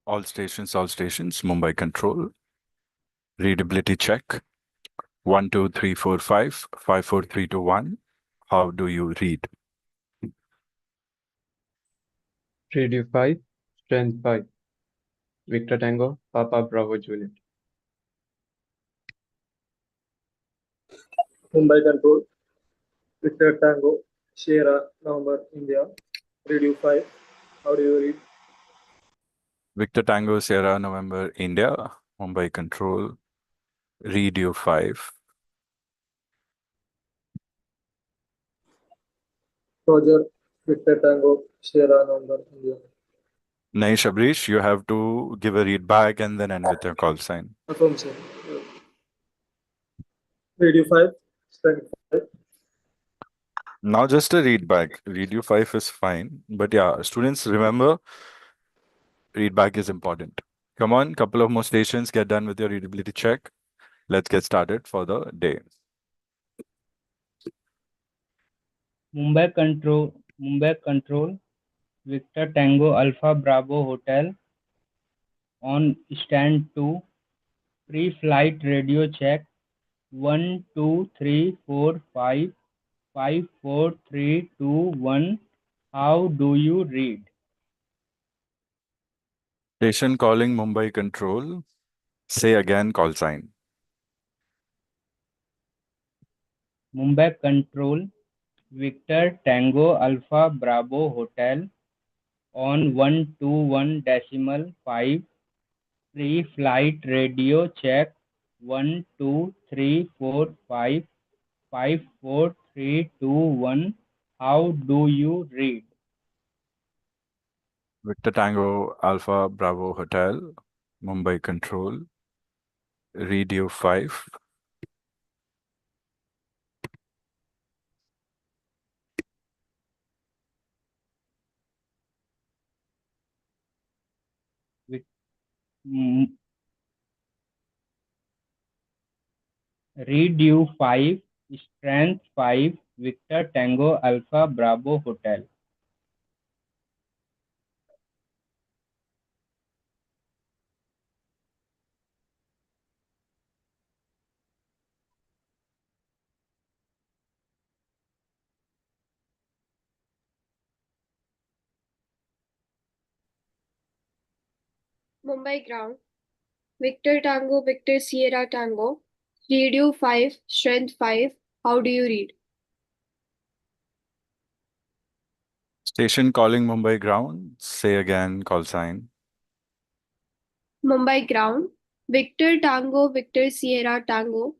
All stations, Mumbai control. Readability check. 1, 2, 3, 4, 5, 5, 4, 3, 2, 1. How do you read? Radio 5, Strength 5, Victor Tango, Papa Bravo Juliet. Mumbai Control, Victor Tango, Sierra, November, India. Radio 5, how do you read? Victor Tango, Sierra, November, India. Mumbai control. Read you 5. Roger, Victor Tango, Sierra, November, India. Nahi, Shabrish, you have to give a read back and then end with your call sign. Affirm, sir. Radio 5, Strength 5. Now just a read back. Read you 5 is fine. But yeah, students, remember, read back is important. Come on, couple of more stations, get done with your readability check. Let's get started for the day. Mumbai Control, Victor Tango Alpha Bravo Hotel on stand 2, pre-flight radio check 1 2 3 4 5 5 4 3 2 1. How do you read? Station calling Mumbai control. Say again call sign. Mumbai Control, Victor Tango Alpha Bravo Hotel on 121.5, pre-flight radio check 1 2 3 4 5 5 4 3 2 1. How do you read? Victor Tango Alpha Bravo Hotel, Mumbai control. Read you 5. Read you 5, strength 5, Victor Tango Alpha Bravo Hotel. Mumbai ground. Victor Tango, Victor Sierra Tango. Radio 5, Strength 5. How do you read? Station calling Mumbai ground. Say again call sign. Mumbai ground. Victor Tango, Victor Sierra Tango.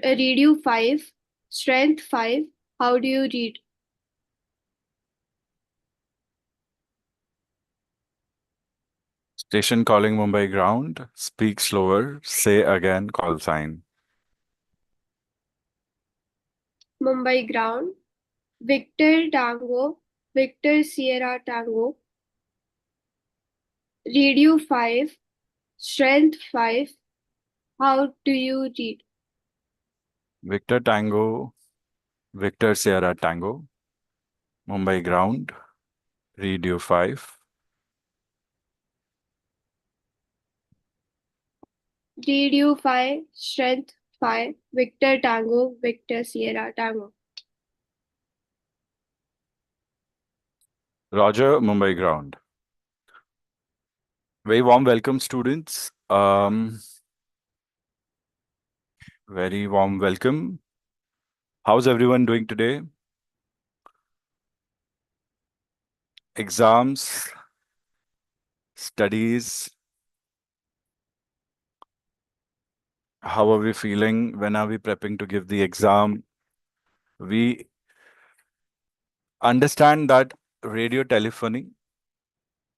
Radio 5, Strength 5. How do you read? Station calling Mumbai ground. Speak slower. Say again call sign. Mumbai ground. Victor Tango, Victor Sierra Tango. Radio 5, Strength 5. How do you read? Victor Tango, Victor Sierra Tango, Mumbai ground. Read you 5. Radio 5, Strength 5. Victor Tango, Victor Sierra Tango. Roger, Mumbai ground. Very warm welcome, students. Very warm welcome. How's everyone doing today? Exams, studies. How are we feeling? When are we prepping to give the exam? We understand that radio telephony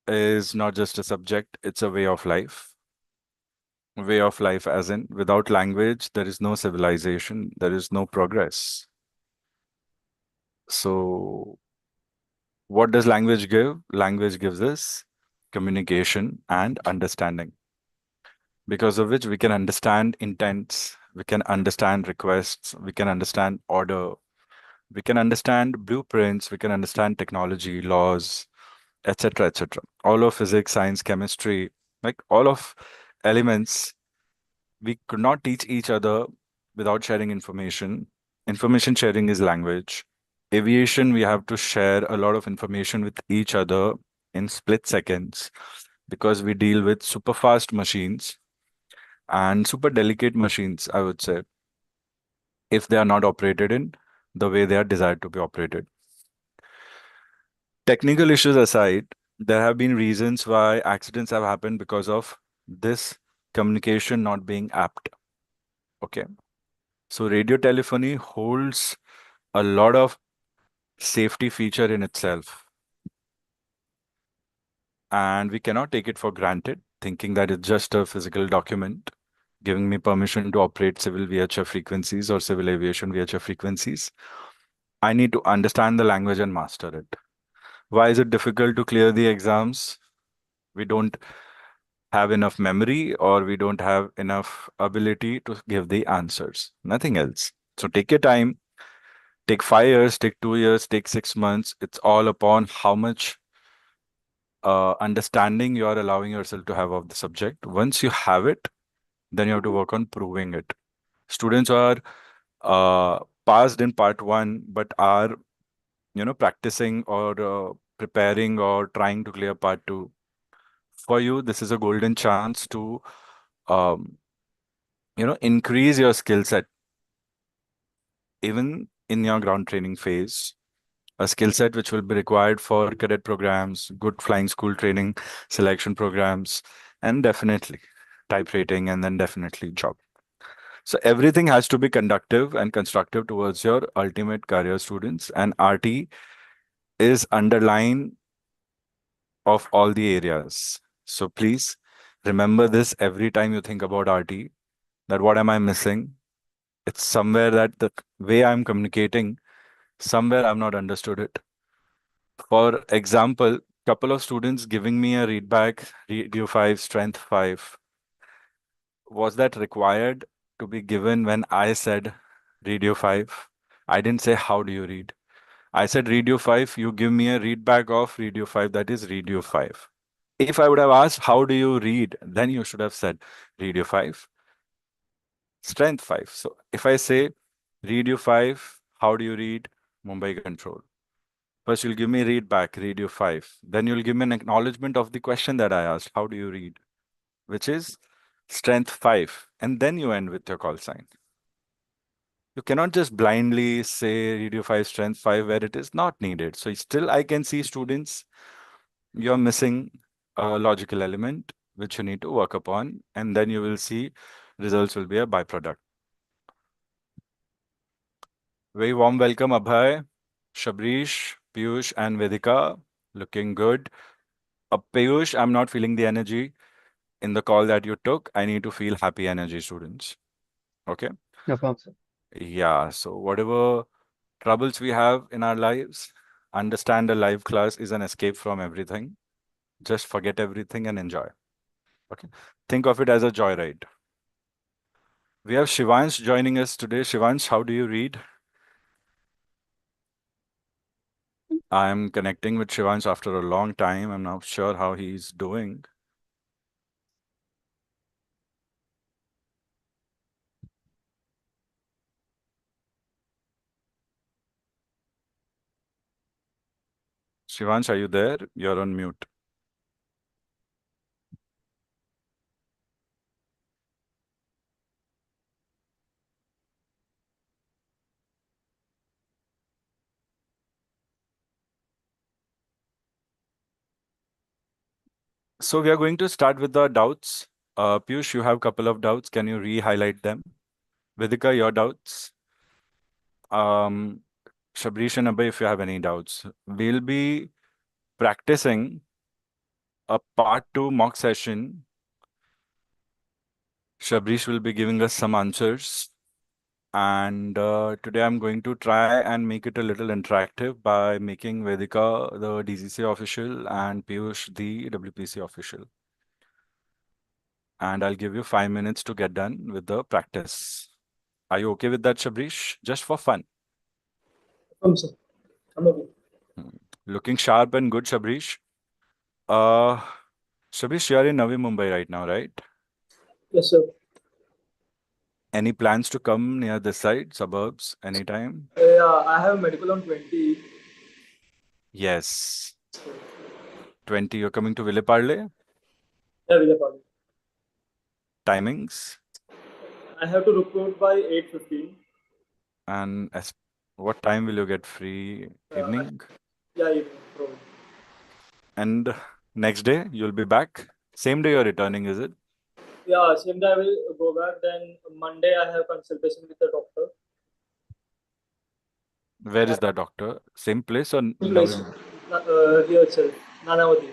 is not just a subject, it's a way of life. Way of life as in, without language, there is no civilization, there is no progress. So what does language give? Language gives us communication and understanding, because of which we can understand intents, we can understand requests, we can understand order, we can understand blueprints, we can understand technology, laws, etc., etc. All of physics, science, chemistry, like all of elements, we could not teach each other without sharing information. Information sharing is language. Aviation, we have to share a lot of information with each other in split seconds because we deal with super fast machines and super delicate machines, I would say, if they are not operated in the way they are desired to be operated. Technical issues aside, there have been reasons why accidents have happened because of this communication not being apt. Okay. So radio telephony holds a lot of safety feature in itself. And we cannot take it for granted, thinking that it's just a physical document giving me permission to operate civil VHF frequencies or civil aviation VHF frequencies. I need to understand the language and master it. Why is it difficult to clear the exams? We don't have enough memory or we don't have enough ability to give the answers. Nothing else. So take your time, take 5 years, take 2 years, take 6 months. It's all upon how much understanding you are allowing yourself to have of the subject. Once you have it, then you have to work on proving it. Students are passed in part one, but are practicing or preparing or trying to clear part two. For you, this is a golden chance to um, increase your skill set even in your ground training phase. A skill set which will be required for cadet programs, good flying school training, selection programs, and definitely type rating, and then definitely job. So everything has to be conductive and constructive towards your ultimate career, students. And RT is underline of all the areas. So please remember this every time you think about RT, that what am I missing? It's somewhere that the way I'm communicating, somewhere I've not understood it. For example, couple of students giving me a readback, radio 5, strength 5. Was that required to be given when I said radio 5? I didn't say, how do you read? I said radio 5, you give me a readback of radio 5, that is radio 5. If I would have asked, how do you read? Then you should have said radio 5, strength 5. So if I say radio 5, how do you read? Mumbai Control. First, you'll give me read back, radio 5. Then you'll give me an acknowledgement of the question that I asked. How do you read? Which is strength 5. And then you end with your call sign. You cannot just blindly say radio 5, strength 5, where it is not needed. So still, I can see students, you're missing a logical element, which you need to work upon. And then you will see results will be a byproduct. Very warm welcome, Abhay, Shabrish, Piyush, and Vedika. Looking good. Piyush, I'm not feeling the energy in the call that you took. I need to feel happy energy, students. Okay. No problem, sir. Yeah. So whatever troubles we have in our lives, understand a live class is an escape from everything. Just forget everything and enjoy. Okay. Think of it as a joyride. We have Shivansh joining us today. Shivansh, how do you read? I'm connecting with Shivansh after a long time. I'm not sure how he's doing. Shivansh, are you there? You're on mute. So we are going to start with the doubts. Piyush, you have a couple of doubts. Can you re-highlight them? Vedika, your doubts. Shabrish and Abhay, if you have any doubts. We'll be practicing a part 2 mock session. Shabrish will be giving us some answers. And today I'm going to try and make it a little interactive by making Vedika the DCC official and Piyush the WPC official. And I'll give you 5 minutes to get done with the practice. Are you okay with that, Shabrish? Just for fun. Sir. I'm okay. Looking sharp and good, Shabrish. Uh, Shabish, you are in Navi Mumbai right now, right? Yes, sir. Any plans to come near this side, suburbs, anytime? Yeah, I have medical on 20. Yes. 20, you're coming to Villeparle? Yeah, Vijayapali. Timings? I have to report by 8:15. And what time will you get free? Uh, Evening? yeah, evening, probably. And next day, you'll be back? Same day you're returning, is it? Yeah, same day I will go back. Then Monday I have consultation with the doctor. Where is that doctor? Same place or Same place, Navi? here itself, Nanavati.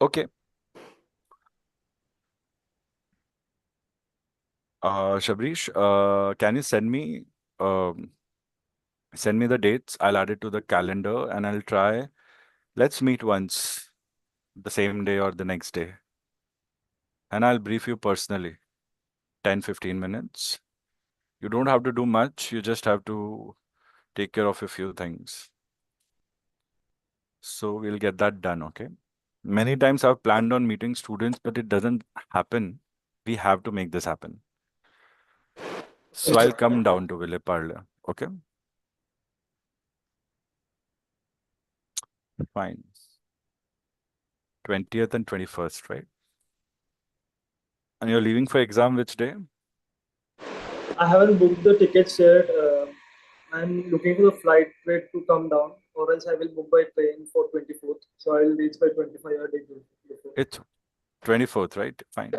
Okay. Shabrish, can you um, send me the dates? I'll add it to the calendar and I'll try. Let's meet once the same day or the next day. And I'll brief you personally, 10-15 minutes. You don't have to do much. You just have to take care of a few things. So we'll get that done, okay? Many times I've planned on meeting students, but it doesn't happen. We have to make this happen. So Yes, I'll sir. come down to Villeparle, okay? Fine. 20th and 21st, right? And you're leaving for exam which day? I haven't booked the tickets yet. I'm looking for the flight rate to come down, or else I will book by train for 24th. So I will reach by 25 or day before. It's 24th, right? Fine.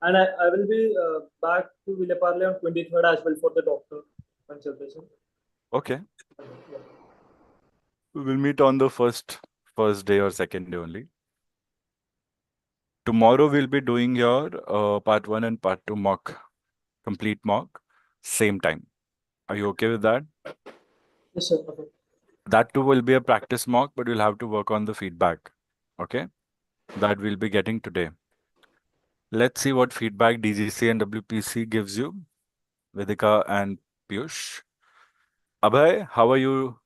And I will be back to Villeparle on 23rd as well for the doctor consultation. Okay. Yeah. We'll meet on the first day or second day only. Tomorrow we'll be doing your part 1 and part 2 mock, complete mock, same time. Are you okay with that? Yes, sir. Okay. That too will be a practice mock, but we'll have to work on the feedback. Okay? That we'll be getting today. Let's see what feedback DGC and WPC gives you, Vedika and Piyush. Abhay, how are you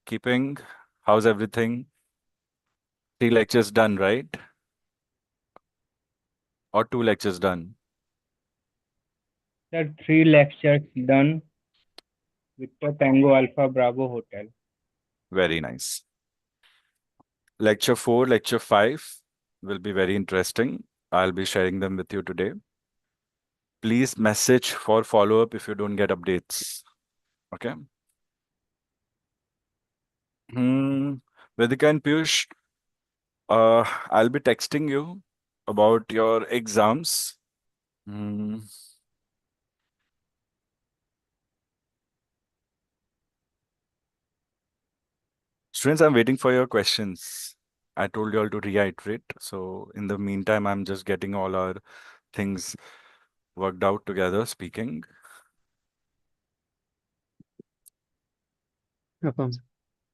keeping? How's everything? 3 lectures done, right? Or 2 lectures done? Sir, 3 lectures done. Victor Tango Alpha Bravo Hotel. Very nice. Lecture 4, lecture 5 will be very interesting. I'll be sharing them with you today. Please message for follow-up if you don't get updates. Okay? Vedika and Piyush, I'll be texting you about your exams. Hmm. Students, I'm waiting for your questions. I told you all to reiterate. So in the meantime, I'm just getting all our things worked out together, speaking. Okay.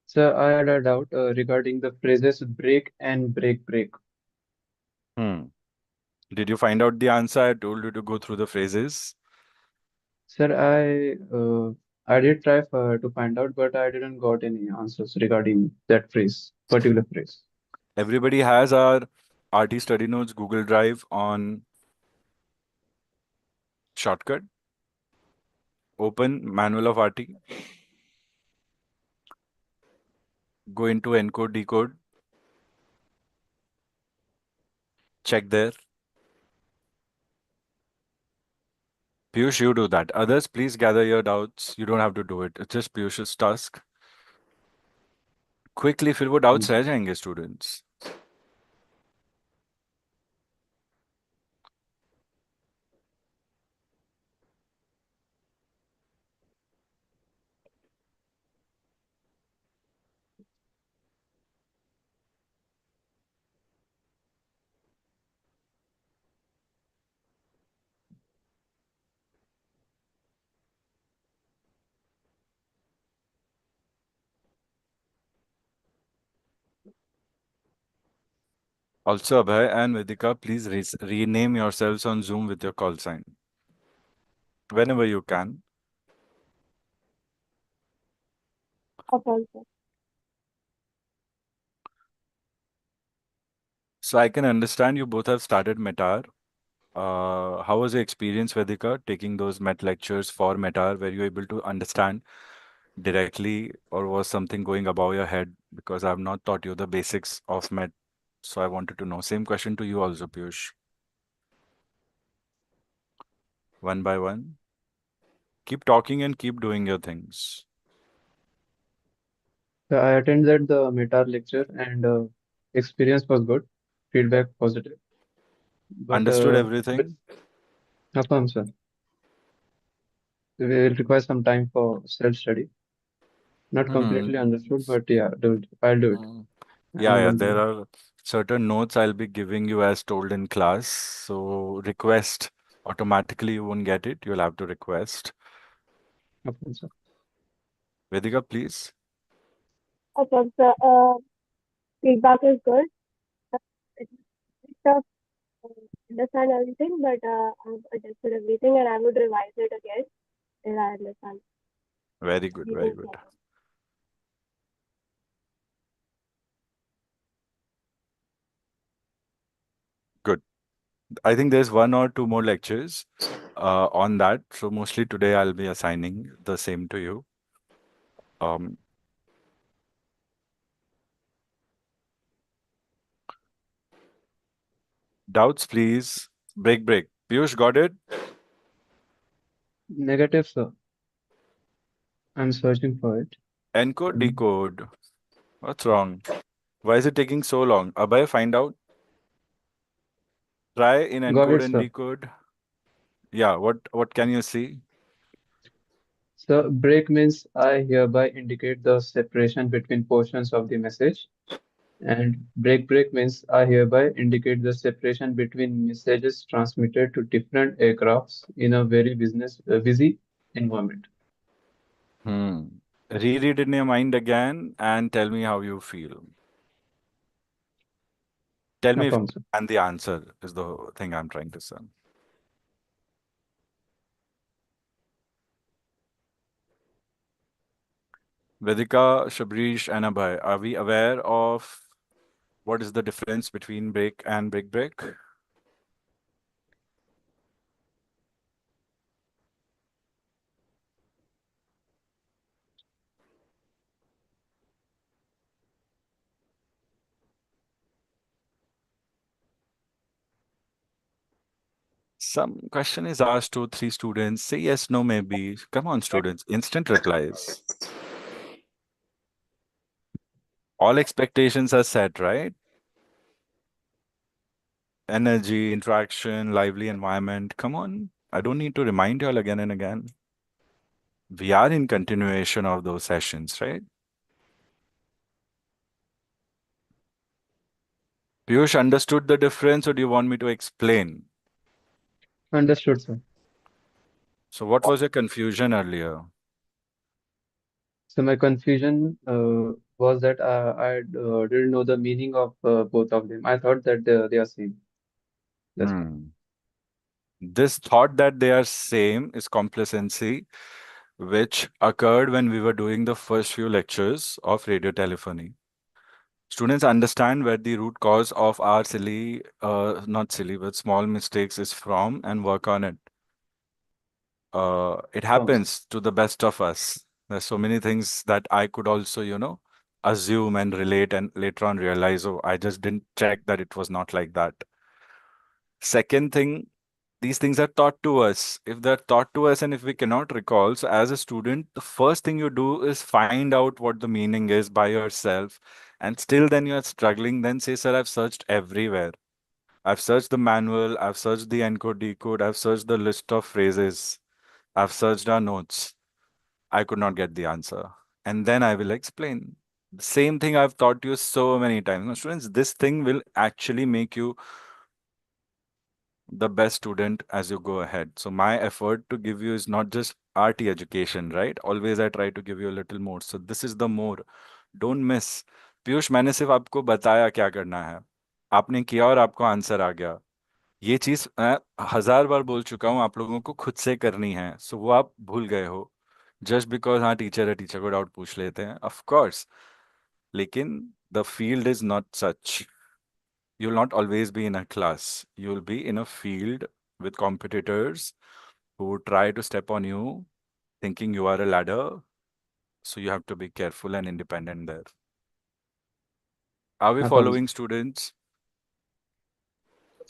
Sir, I had a doubt regarding the phrases break and break break. Hmm. Did you find out the answer? I told you to go through the phrases. Sir, I did try to find out, but I didn't got any answers regarding that phrase, particular phrase. Everybody has our RT study notes Google Drive on shortcut. Open manual of RT. Go into encode decode. Check there. Piyush, you do that. Others, please gather your doubts. You don't have to do it. It's just Piyush's task. Quickly, फिर वो doubts रह जाएंगे students. Also, Abhay and Vedika, please rename yourselves on Zoom with your call sign. Whenever you can. Okay. So I can understand you both have started Metar. How was your experience, Vedika, taking those Met lectures for Metar? Were you able to understand directly, or was something going above your head? Because I've not taught you the basics of Met, so I wanted to know. Same question to you also, Piyush. One by one. Keep talking and keep doing your things. So I attended the Metar lecture and experience was good, feedback positive. But Understood with everything? affirm, sir, we will require some time for self-study. Not completely Hmm. understood, but yeah, I'll do it. Mm. I'm Yeah, yeah. going to There do are certain notes I'll be giving you as told in class. So request automatically you won't get it. You'll have to request. it. Affirm, sir. Vedika, please. Okay, so feedback is good. It's tough to understand everything, but I've adjusted everything and I would revise it again if I understand Very good, very everything good. properly. Good. I think there's one or two more lectures on that. So mostly today I'll be assigning the same to you. Um, Doubts, please. Break, break. Piyush, got it? Negative, sir. I'm searching for it. Encode, Mm. decode. What's wrong? Why is it taking so long? Abhay, find out. Try in Got encode it, and sir. decode. Yeah, what can you see? So break means I hereby indicate the separation between portions of the message. And break means I hereby indicate the separation between messages transmitted to different aircrafts in a very busy environment. Hmm. Reread in your mind again and tell me how you feel. Tell me if Affirm, sir. and the answer is the thing I'm trying to say. Vedika, Shabrish, and Abhay, are we aware of what is the difference between break and break break? Some question is asked to three students. Say yes, no, maybe. Come on, students. Instant replies. All expectations are set, right? Energy, interaction, lively environment. Come on. I don't need to remind you all again and again. We are in continuation of those sessions, right? Piyush understood the difference, or do you want me to explain? Understood, sir. So, what was your confusion earlier? So my confusion was that I didn't know the meaning of both of them. I thought that they are same. That's why. Hmm. This thought that they are same is complacency, which occurred when we were doing the first few lectures of radio telephony. Students understand where the root cause of our silly, not silly, but small mistakes is from and work on it. It Affirm, sir. happens to the best of us. There's so many things that I could also, assume and relate and later on realize, oh, I just didn't check that it was not like that. Second thing, these things are taught to us. If they're taught to us and if we cannot recall, so as a student, the first thing you do is find out what the meaning is by yourself. And still then you're struggling, then say, sir, I've searched everywhere. I've searched the manual, I've searched the encode decode, I've searched the list of phrases, I've searched our notes. I could not get the answer. And then I will explain. The same thing I've taught you so many times. Now, students, this thing will actually make you the best student as you go ahead. So my effort to give you is not just RT education, right? Always I try to give you a little more. So this is the more. Don't miss. Piyush मैंने सिर्फ आपको बताया क्या करना है. आपने किया और आपको आंसर आ गया. ये चीज मैं 1000 बार बोल चुका हूँ आप लोगों को खुद से करनी है. सो वो आप भूल गए हो. जस्ट बिकॉज हाँ टीचर है टीचर को डाउट पूछ लेते हैं ऑफ कोर्स. लेकिन the field is not such. You'll not always be in a class. You'll be in a field with competitors who try to step on you, thinking you are a ladder. So you have to be careful and independent there. Are we हाँ तो following, students?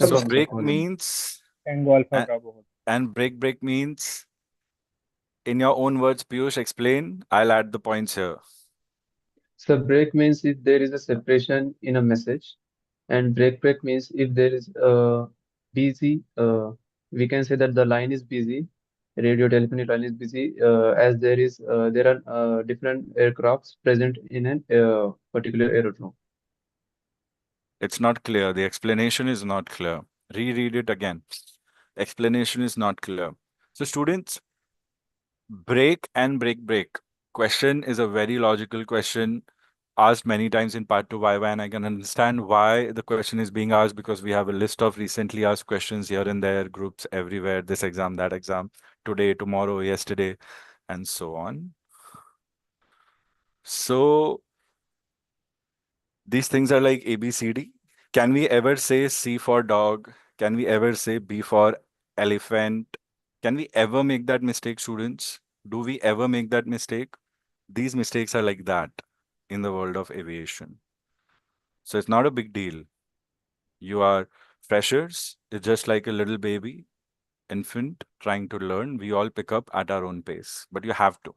हाँ So तो हम सब break बोलेंगे. means Tango Alpha and, Bravo. and break means, in your own words, Piyush, explain. I'll add the points here. So break means if there is a separation in a message, and break means if there is busy. We can say that the line is busy. Radio telephony line is busy, as there are different aircrafts present in an particular aerodrome. It's not clear. The explanation is not clear. Reread it again. Explanation is not clear. So students, break and break. Question is a very logical question asked many times in part 2 YY, and I can understand why the question is being asked because we have a list of recently asked questions here and there, groups everywhere, this exam, that exam, today, tomorrow, yesterday, and so on. So these things are like A, B, C, D. Can we ever say C for dog? Can we ever say B for elephant? Can we ever make that mistake, students? Do we ever make that mistake? These mistakes are like that in the world of aviation. So it's not a big deal. You are freshers, it's just like a little baby, infant trying to learn. We all pick up at our own pace, but you have to.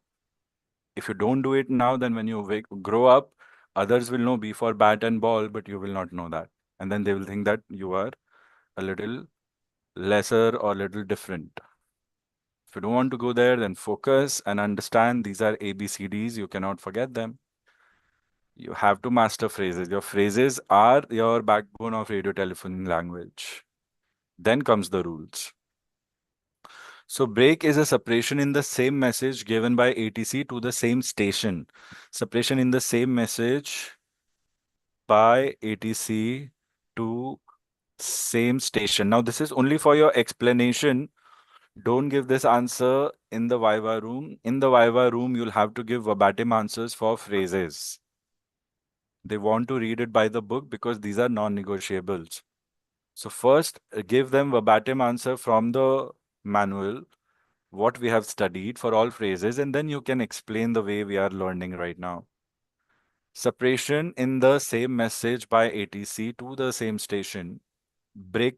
If you don't do it now, then when you grow up, others will know B for bat and ball, but you will not know that. And then they will think that you are a little lesser or little different. If you don't want to go there, then focus and understand these are ABCDs. You cannot forget them. You have to master phrases. Your phrases are your backbone of radio telephony language. Then comes the rules. So break is a separation in the same message given by ATC to the same station. Separation in the same message by ATC to same station. Now this is only for your explanation. Don't give this answer in the Viva room. In the Viva room, you'll have to give verbatim answers for phrases. They want to read it by the book because these are non-negotiables. So first, give them verbatim answer from the manual, what we have studied for all phrases, and then you can explain the way we are learning right now. Separation in the same message by ATC to the same station. Break.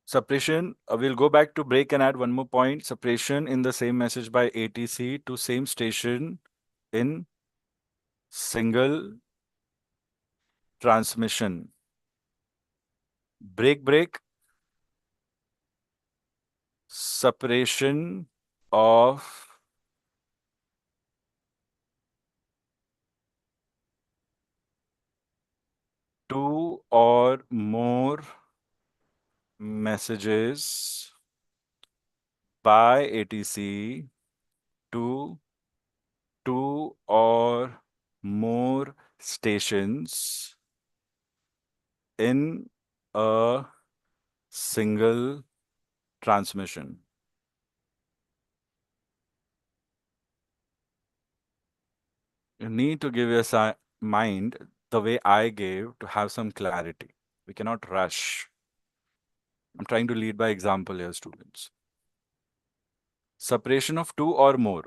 Separation, we'll go back to break and add one more point. Separation in the same message by ATC to same station in single transmission. Break. Separation of two or more messages by ATC to two or more stations in a single transmission. You need to give your mind the way I gave to have some clarity. We cannot rush. I'm trying to lead by example here, students. Separation of two or more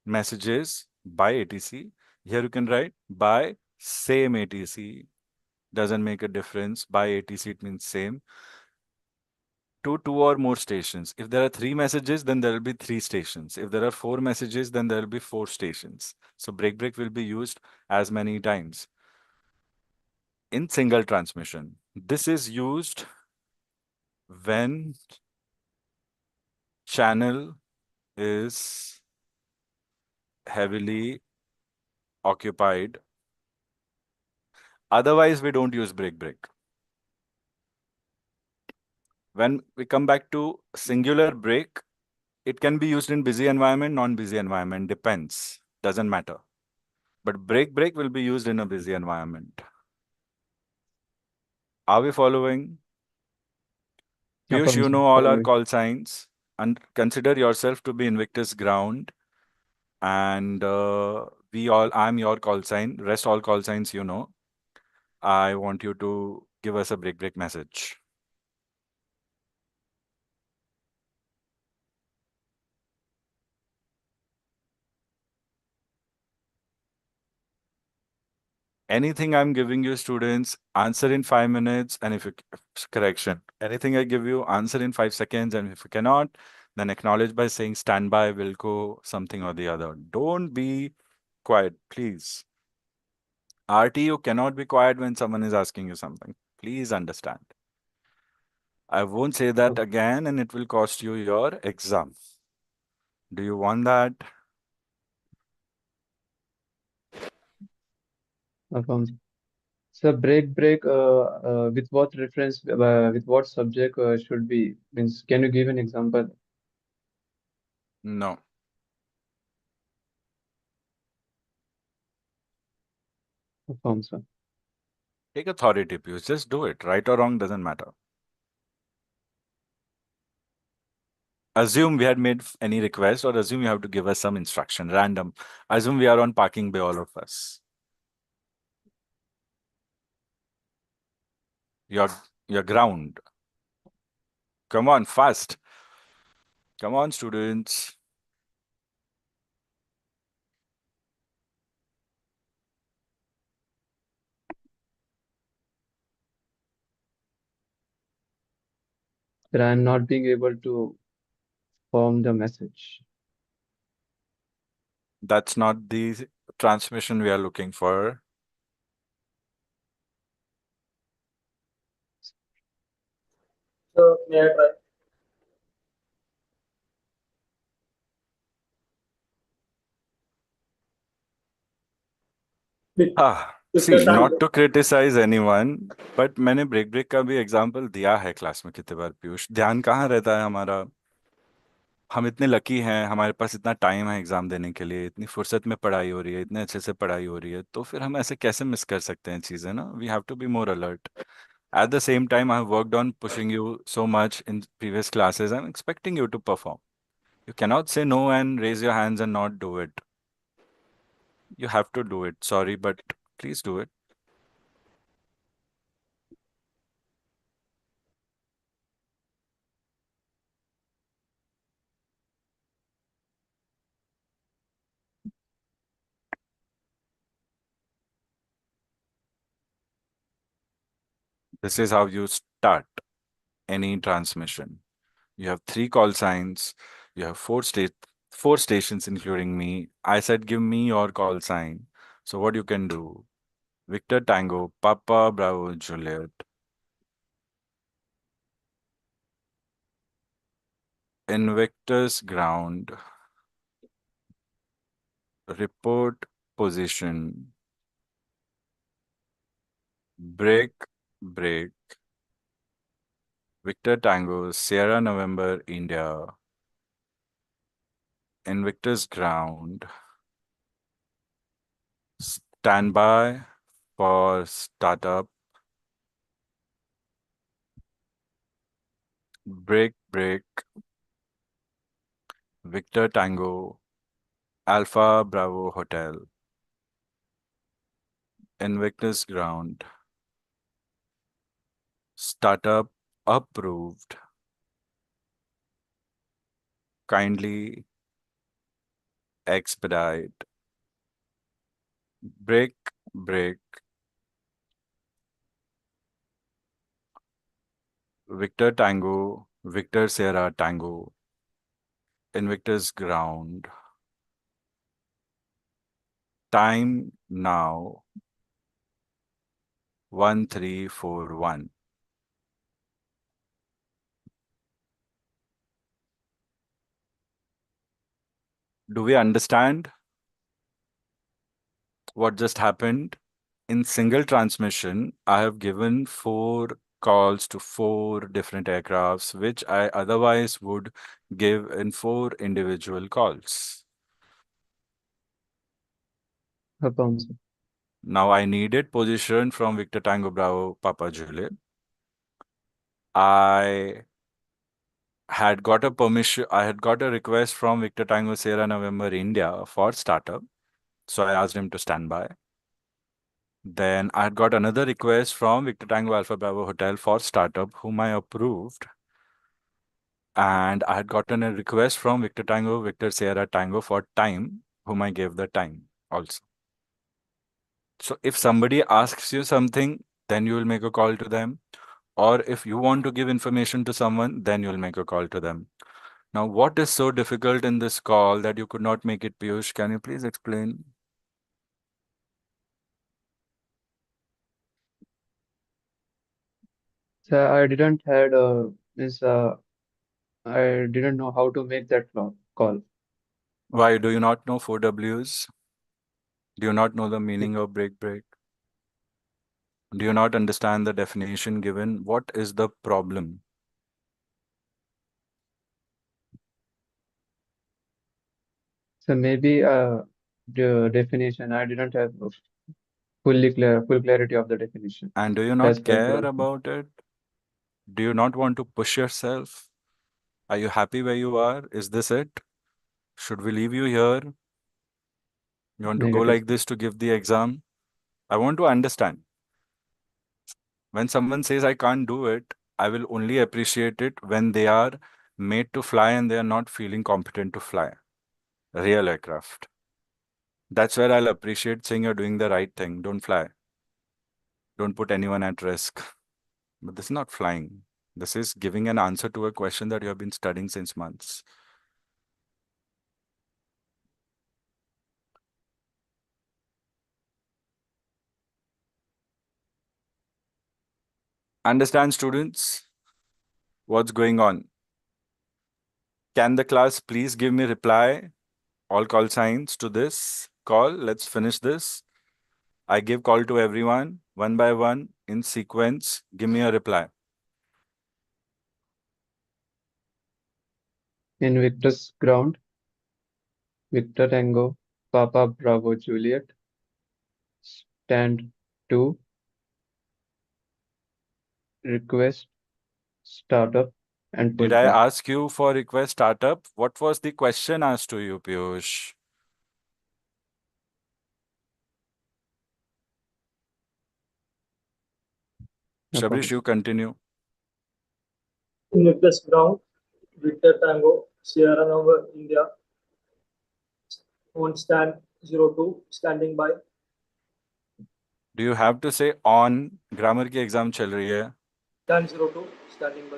messages by ATC. Here you can write by same ATC. Doesn't make a difference. By ATC, it means same. To two or more stations. If there are three messages, then there will be three stations. If there are four messages, then there will be four stations. So break will be used as many times in single transmission. This is used when channel is heavily occupied. Otherwise, we don't use break. When we come back to singular break, it can be used in busy environment, non-busy environment, depends, doesn't matter. But break will be used in a busy environment. Are we following? हाँ Piyush, हम you सब know all our following. call signs and consider yourself to be Invictus ground. And I'm your call sign. Rest all call signs, you know. I want you to give us a break message. Anything I'm giving you, students, answer in 5 minutes. And if you, correction, anything I give you, answer in 5 seconds. And if you cannot, then acknowledge by saying standby, will go, something or the other. Don't be quiet, please. RT, you cannot be quiet when someone is asking you something. Please understand. I won't say that again, and it will cost you your exam. Do you want that? Affirm. So with what reference, with what subject should be, means, can you give an example? No. Affirm, sir. Take authority, Piyush. Just do it. Right or wrong doesn't matter. Assume we had made any request, or assume you have to give us some instruction, random. Assume we are on parking bay, all of us. Your ground. Come on, fast. Come on, students. That I am not being able to form the message. That's not the transmission we are looking for. So may I try? Vic- See, Victor not Tango. to criticize anyone, but मैंने break का भी example दिया है class में कितने बार पीयूष. ध्यान कहाँ रहता है हमारा. हम इतने लकी हैं, हमारे पास इतना टाइम है एग्जाम देने के लिए, इतनी फुर्सत में पढ़ाई हो रही है, इतने अच्छे से पढ़ाई हो रही है, तो फिर हम ऐसे कैसे मिस कर सकते हैं चीजें ना. We have to be more alert. At the same time, I have worked on pushing you so much in previous classes. I'm expecting you to perform. You cannot say no and raise your hands and not do it. You have to do it. Sorry, but please do it. This is how you start any transmission. You have 3 call signs. You have four stations, including me. I said, give me your call sign. So what you can do? Victor Tango, Papa Bravo Juliet. Invictus ground. Report position. Break, break. Victor Tango, Sierra November, India. Invictus ground. Standby for startup. Break, break. Victor Tango, Alpha Bravo Hotel. Invictus ground. Startup approved. Kindly expedite. Break, break. Victor Tango, Victor Sierra Tango. Invictus ground. Time now 1341. Do we understand what just happened? In single transmission, I have given 4 calls to 4 different aircrafts, which I otherwise would give in 4 individual calls. Affirm, sir. Now I needed position from Victor Tango Bravo Papa Juliet. I had got a permission, I had got a request from Victor Tango Sierra November India for startup. So I asked him to stand by. Then I had got another request from Victor Tango Alpha Bravo Hotel for startup, whom I approved. And I had gotten a request from Victor Tango, Victor Sierra Tango for time, whom I gave the time also. So if somebody asks you something, then you will make a call to them. Or if you want to give information to someone, then you'll make a call to them. Now, what is so difficult in this call that you could not make it, Piyush? Can you please explain? So I didn't had means I didn't know how to make that call. Why do you not know 4Ws? Do you not know the meaning of break break? Do you not understand the definition given? What is the problem? So maybe the definition I didn't have full clarity of the definition And do you as not per care your. about it? Do you not want to push yourself? Are you happy where you are? Is this it? Should we leave you here? You want to go Negative. like this to give the exam? I want to understand. When someone says I can't do it, I will only appreciate it when they are made to fly and they are not feeling competent to fly. Real aircraft. That's where I'll appreciate saying you're doing the right thing. Don't fly. Don't put anyone at risk. But this is not flying. This is giving an answer to a question that you have been studying since months. Understand, students, what's going on? Can the class please give me reply? All call signs to this call. Let's finish this. I give call to everyone one by one in sequence. Give me a reply. In Victor's ground, Victor Tango, Papa Bravo Juliet, stand 2, request, startup, and Did I pushback. ask you for request startup? What was the question asked to you, Piyush? No Shabrish, problem. you continue. In Victor's ground, Victor Tango, Sierra Nova, India, on stand 02, standing by. Do you have to say on? Grammar की exam चल रही है. Stand 02, standing by.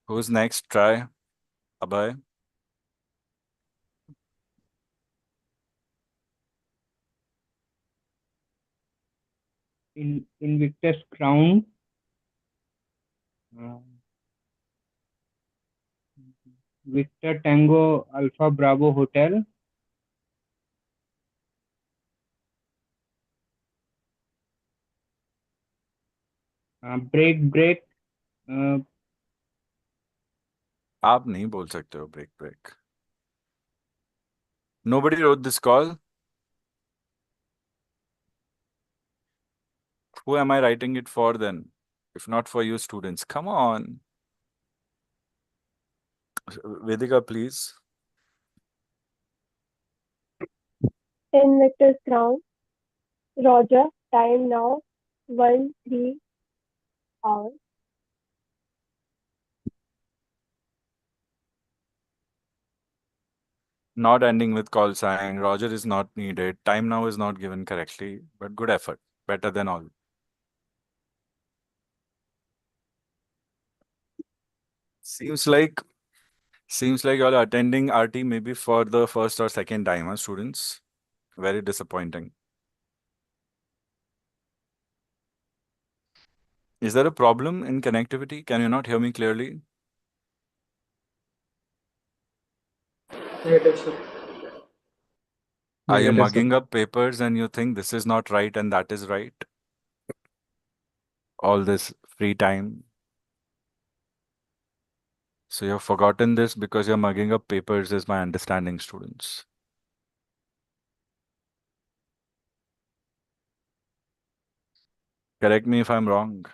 Who's next? Try. Abhay. In Victor's ground, uh, Victor Tango Alpha Bravo Hotel, break, आप नहीं बोल सकते हो break break. Nobody wrote this call. Who am I writing it for then? If not for you students. Come on. Vedika, please. In Victor's ground, Roger, time now, 1 3 hours. Not ending with call sign. Roger is not needed. Time now is not given correctly, but good effort. Better than all. Seems like you're attending RT maybe for the first or second time, huh, students? Very disappointing. Is there a problem in connectivity? Can you not hear me clearly? Negative, sir. Are you Negative, sir. mugging up papers and you think this is not right and that is right? All this free time. So you've forgotten this because you're mugging up papers, is my understanding, students. Correct me if I'm wrong.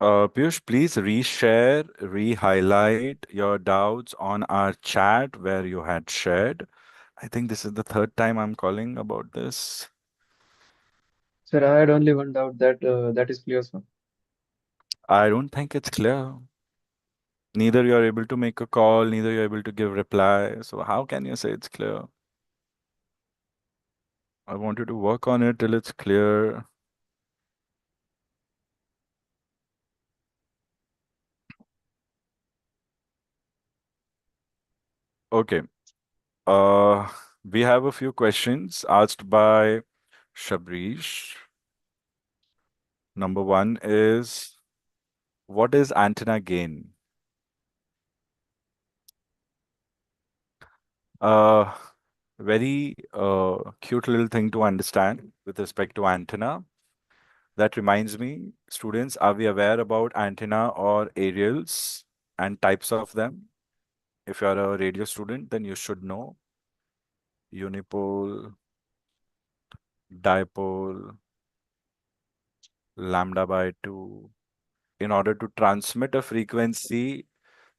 Piyush, please reshare, re-highlight your doubts on our chat where you had shared. I think this is the third time I'm calling about this. Sir, I had only one doubt that is clear, sir. I don't think it's clear. Neither you're able to make a call, neither you're able to give reply. So how can you say it's clear? I want you to work on it till it's clear. Okay. Uh, we have a few questions asked by Shabrish. Number one is, what is antenna gain? Uh, very cute little thing to understand with respect to antenna. That reminds me, students, are we aware about antenna or aerials and types of them? If you're a radio student, then you should know unipole, dipole, lambda by 2. In order to transmit a frequency,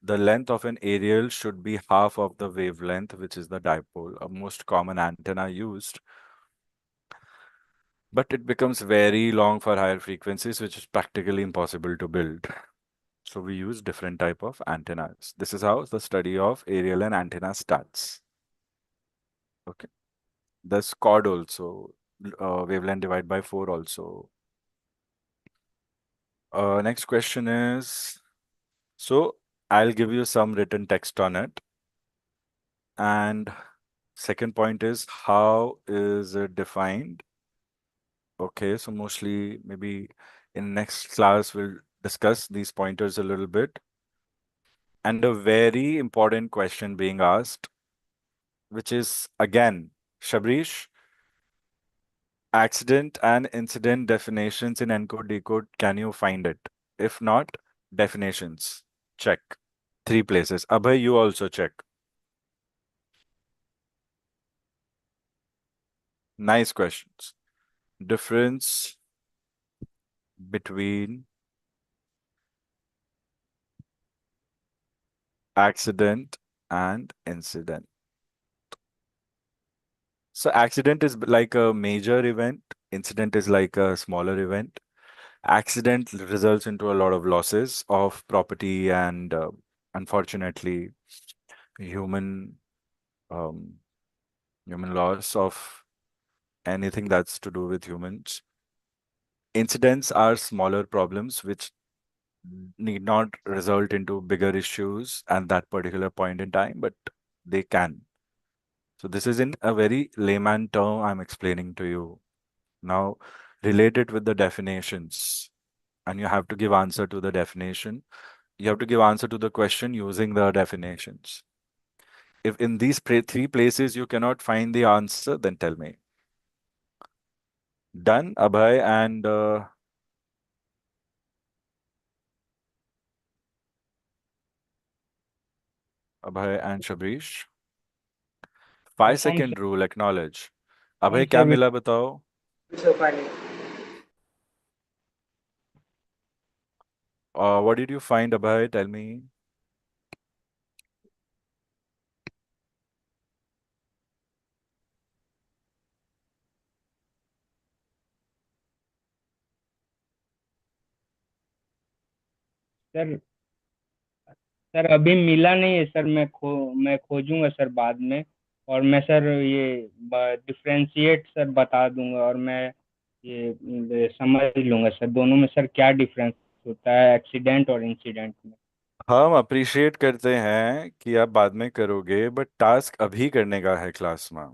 the length of an aerial should be half of the wavelength, which is the dipole, a most common antenna used. But it becomes very long for higher frequencies, which is practically impossible to build. So we use different type of antennas. This is how the study of aerial and antenna starts. Okay. There's chord also, wavelength divided by 4 also. Next question is, so I'll give you some written text on it. And second point is, how is it defined? Okay, so mostly maybe in next class we'll discuss these pointers a little bit. And a very important question being asked, which is again, Shabrish, accident and incident definitions in encode decode, can you find it? If not, definitions. Check. 3 places. Abhay, you also check. Nice questions. Difference between accident and incident. So accident is like a major event, incident is like a smaller event. Accident results into a lot of losses of property and unfortunately human um, human loss of anything that's to do with humans. Incidents are smaller problems which need not result into bigger issues at that particular point in time, but they can. So this is in a very layman term I'm explaining to you. Now, relate it with the definitions, and you have to give answer to the definition. You have to give answer to the question using the definitions. If in these 3 places you cannot find the answer, then tell me. Done, Abhay and Shabrish. 5 Fine, second rule, acknowledge. fine, Abhay, क्या sir. मिला बताओ? Sir, finding. What did you find, Abhay? Tell me. Sir sir अभी मिला नहीं है sir, मैं खोजूंगा sir बाद में। और मैं सर ये डिफ्रेंशिएट सर बता दूंगा, और मैं ये समझ लूंगा सर दोनों में सर क्या डिफरेंस होता है एक्सीडेंट और इंसिडेंट में। हम अप्रिशिएट करते हैं कि आप बाद में करोगे, बट टास्क अभी करने का है क्लास में।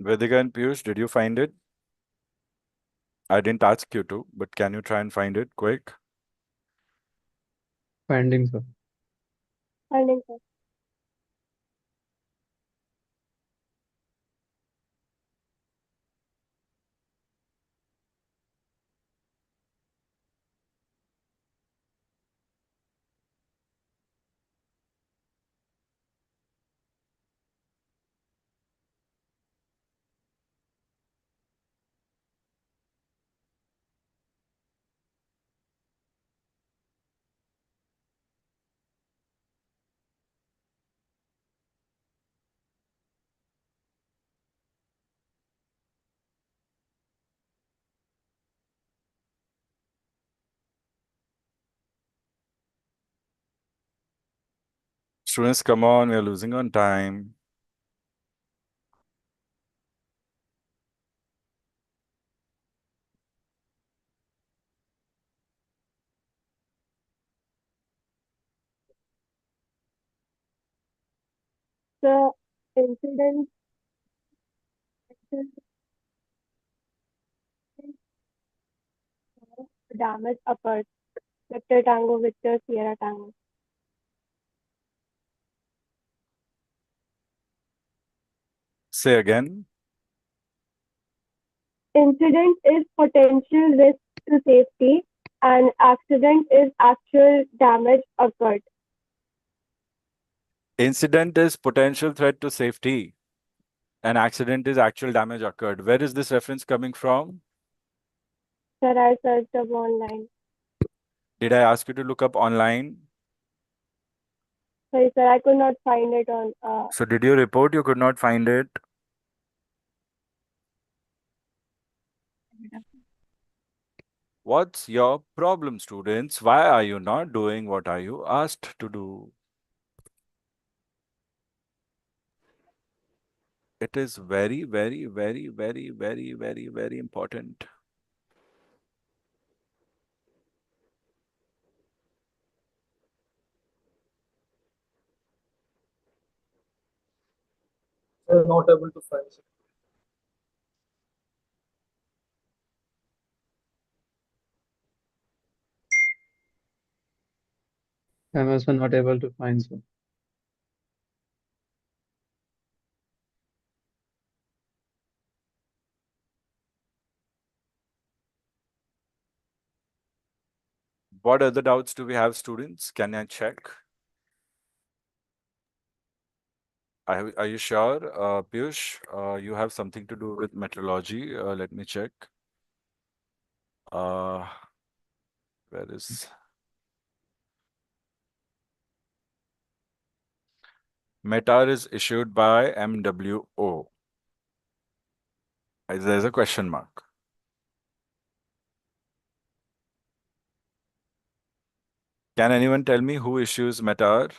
Vedika and Piyush, did you find it? I didn't ask you to, but can you try and find it quick? Finding, sir. Finding, sir. Students, come on, we are losing on time. The incident damage occurred. Victor Tango, Victor Sierra Tango. Say again. Incident is potential risk to safety and accident is actual damage occurred. Incident is potential threat to safety. An accident is actual damage occurred. Where is this reference coming from? Sir, I searched up online. Did I ask you to look up online? Sorry, sir, I could not find it on. So did you report you could not find it? What's your problem, students? Why are you not doing what are you asked to do? It is very, very, very, very, very, very, very important. I am not able to find it. I'm also not able to find so. What other doubts do we have, students? Can I check? Are you sure, Piyush? You have something to do with meteorology. Let me check. Where is METAR is issued by MWO. There's a question mark. Can anyone tell me who issues METAR?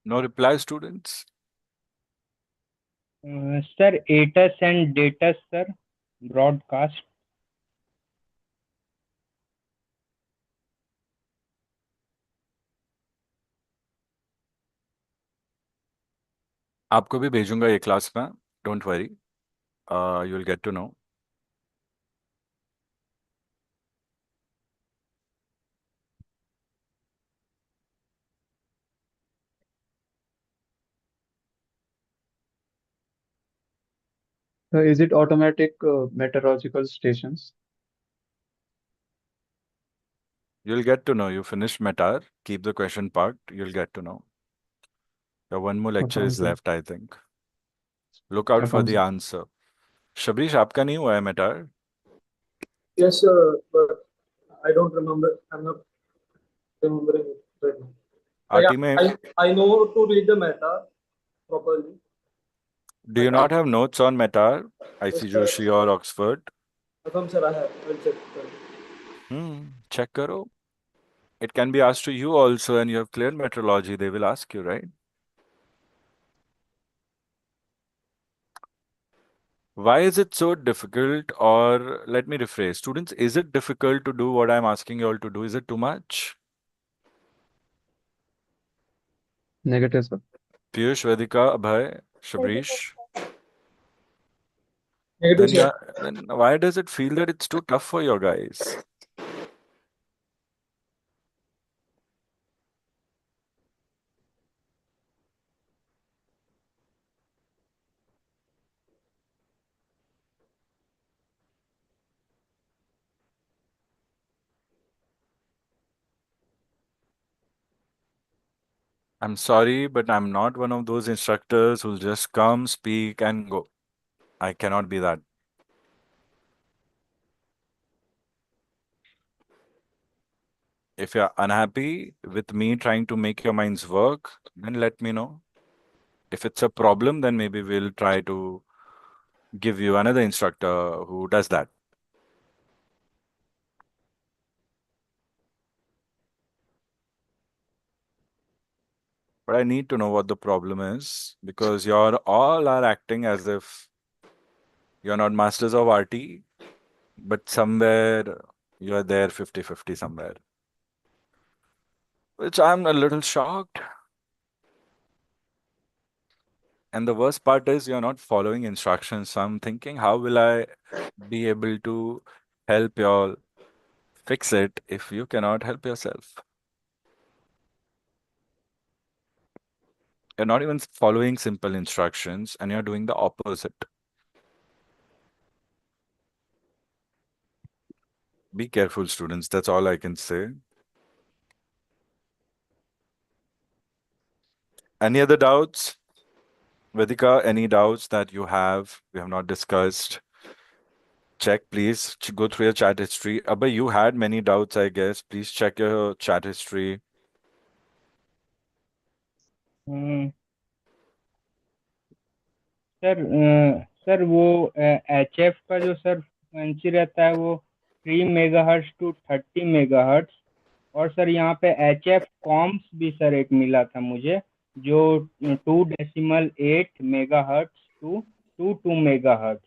No reply, students? Sir, ATUS and DATUS, sir, broadcast. आपको भी भेजूंगा ये class में. Don't worry. You'll get to know. Is it automatic meteorological stations? You'll get to know. You finished METAR. Keep the question parked. You'll get to know. One more lecture is left, I think. Look out for the answer. Shabrish, आपका नहीं हुआ है METAR? Yes, sir, but I don't remember. I'm not remembering it right now. RT में, I know to read the meta properly. do you not have notes on METAR? IC Yes, sir. Joshi or Oxford? Sir, I have. I'll check. Check karo. It can be asked to you also, and you have cleared metrology. They will ask you, right? Why is it so difficult? Or let me rephrase. Students, is it difficult to do what I'm asking you all to do? Is it too much? Negative, sir. Piyush, Vedika, Abhay, Shabrish. Negative, sir. Then why does it feel that it's too tough for you guys? I'm sorry, but I'm not one of those instructors who'll just come, speak, and go. I cannot be that. If you're unhappy with me trying to make your minds work, then let me know. If it's a problem, then maybe we'll try to give you another instructor who does that. But I need to know what the problem is because you're all are acting as if you're not masters of RT, but somewhere you're there 50-50 somewhere. Which I'm a little shocked. And the worst part is you're not following instructions. So I'm thinking, how will I be able to help y'all fix it if you cannot help yourself? You're not even following simple instructions and you're doing the opposite. Be careful, students. That's all I can say. Any other doubts? Vedika, any doubts that you have we have not discussed? Check, please. Go through your chat history. Abhay, you had many doubts, I guess. Please check your chat history. Sir वो HF का जो sir frequency रहता है वो 3 megahertz to 30 megahertz, और sir यहाँ पे HF corms भी सर एक मिला था मुझे जो 2.8 मेगाहर्ट्ज टू 2 मेगाहर्ट्ज,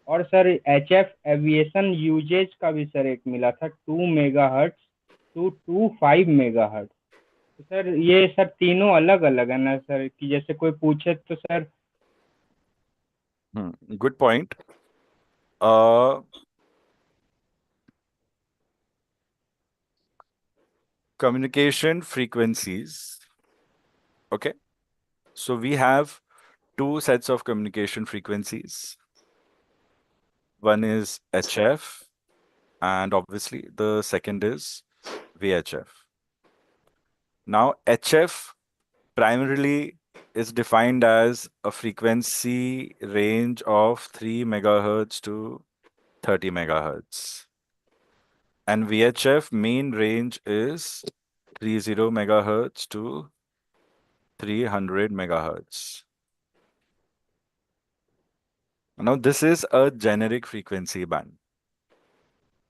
और सर HF एविएशन यूजेज का भी सर एक मिला था 2 मेगाहर्ट्ज टू 5 मेगाहर्ट्ज। तो सर ये सर तीनों अलग अलग है ना सर, कि जैसे कोई पूछे तो sir. Good point. Communication frequencies. Okay. So we have two sets of communication frequencies. One is HF, and obviously the second is VHF. Now, HF primarily is defined as a frequency range of 3 megahertz to 30 megahertz. And VHF main range is 30 megahertz to 300 megahertz. Now, this is a generic frequency band.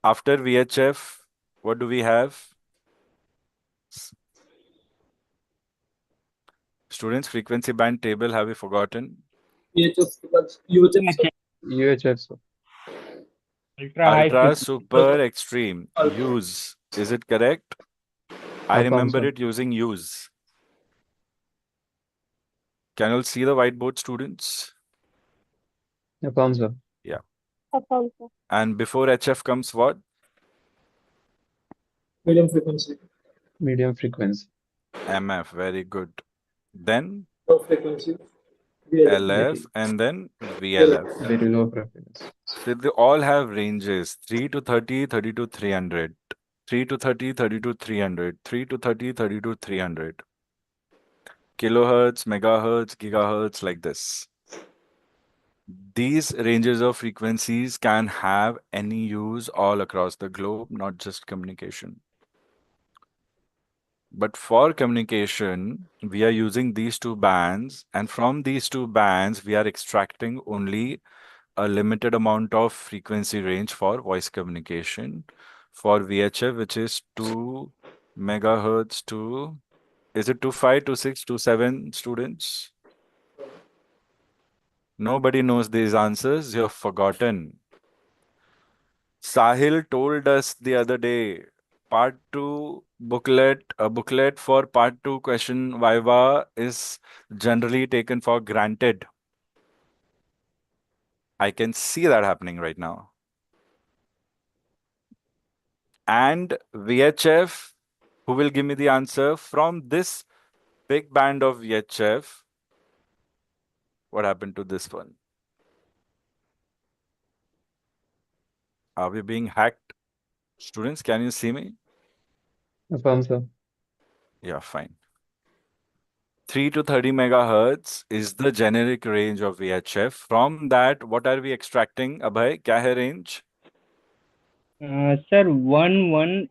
After VHF, what do we have? Students, frequency band table, have you forgotten? UHF. UHF, sir. Ultra super extreme. Use. Is it correct? I remember sir. it using use. Can you all see the whiteboard, students? Affirm, sir. Yeah. Affirm, sir. And before HF comes what? Medium frequency. Medium frequency. MF. Very good. Then Low frequency. LF and then VLF. Very low frequency. So they all have ranges 3 to 30, 30 to 300, 3 to 30, 30 to 300, 3 to 30, 30 to 300. Kilohertz, megahertz, gigahertz, like this. These ranges of frequencies can have any use all across the globe, not just communication. But for communication, we are using these two bands, and from these two bands, we are extracting only a limited amount of frequency range for voice communication. For VHF, which is 2 megahertz to, is it 25, 26, 27 students? Nobody knows these answers. You've forgotten. Sahil told us the other day, part 2 booklet, a booklet for part 2 question Viva is generally taken for granted. I can see that happening right now. And VHF, who will give me the answer from this big band of VHF? What happened to this one? Are we being hacked? Students, can you see me? Affirm, sir. Yeah, fine. 3 to 30 megahertz is the generic range of VHF. From that, what are we extracting? Abhay, kya hai range? Sir, 118.0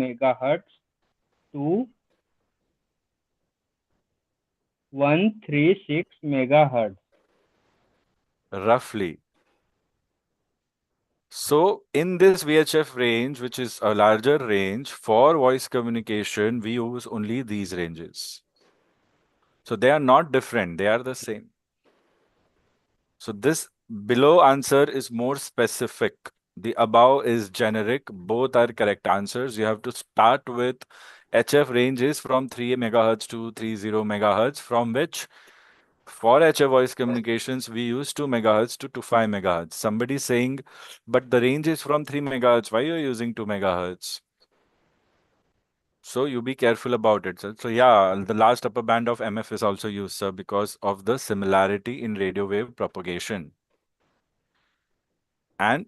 megahertz to 136 megahertz. Roughly. So in this VHF range, which is a larger range for voice communication, we use only these ranges. So they are not different, they are the same. So this below answer is more specific. The above is generic. Both are correct answers. You have to start with HF ranges from 3 megahertz to 30 megahertz, from which for HF voice communications, we use 2 megahertz to 5 megahertz. Somebody saying, but the range is from 3 megahertz. Why are you using 2 megahertz? So you be careful about it, sir. So yeah, the last upper band of MF is also used, sir, because of the similarity in radio wave propagation and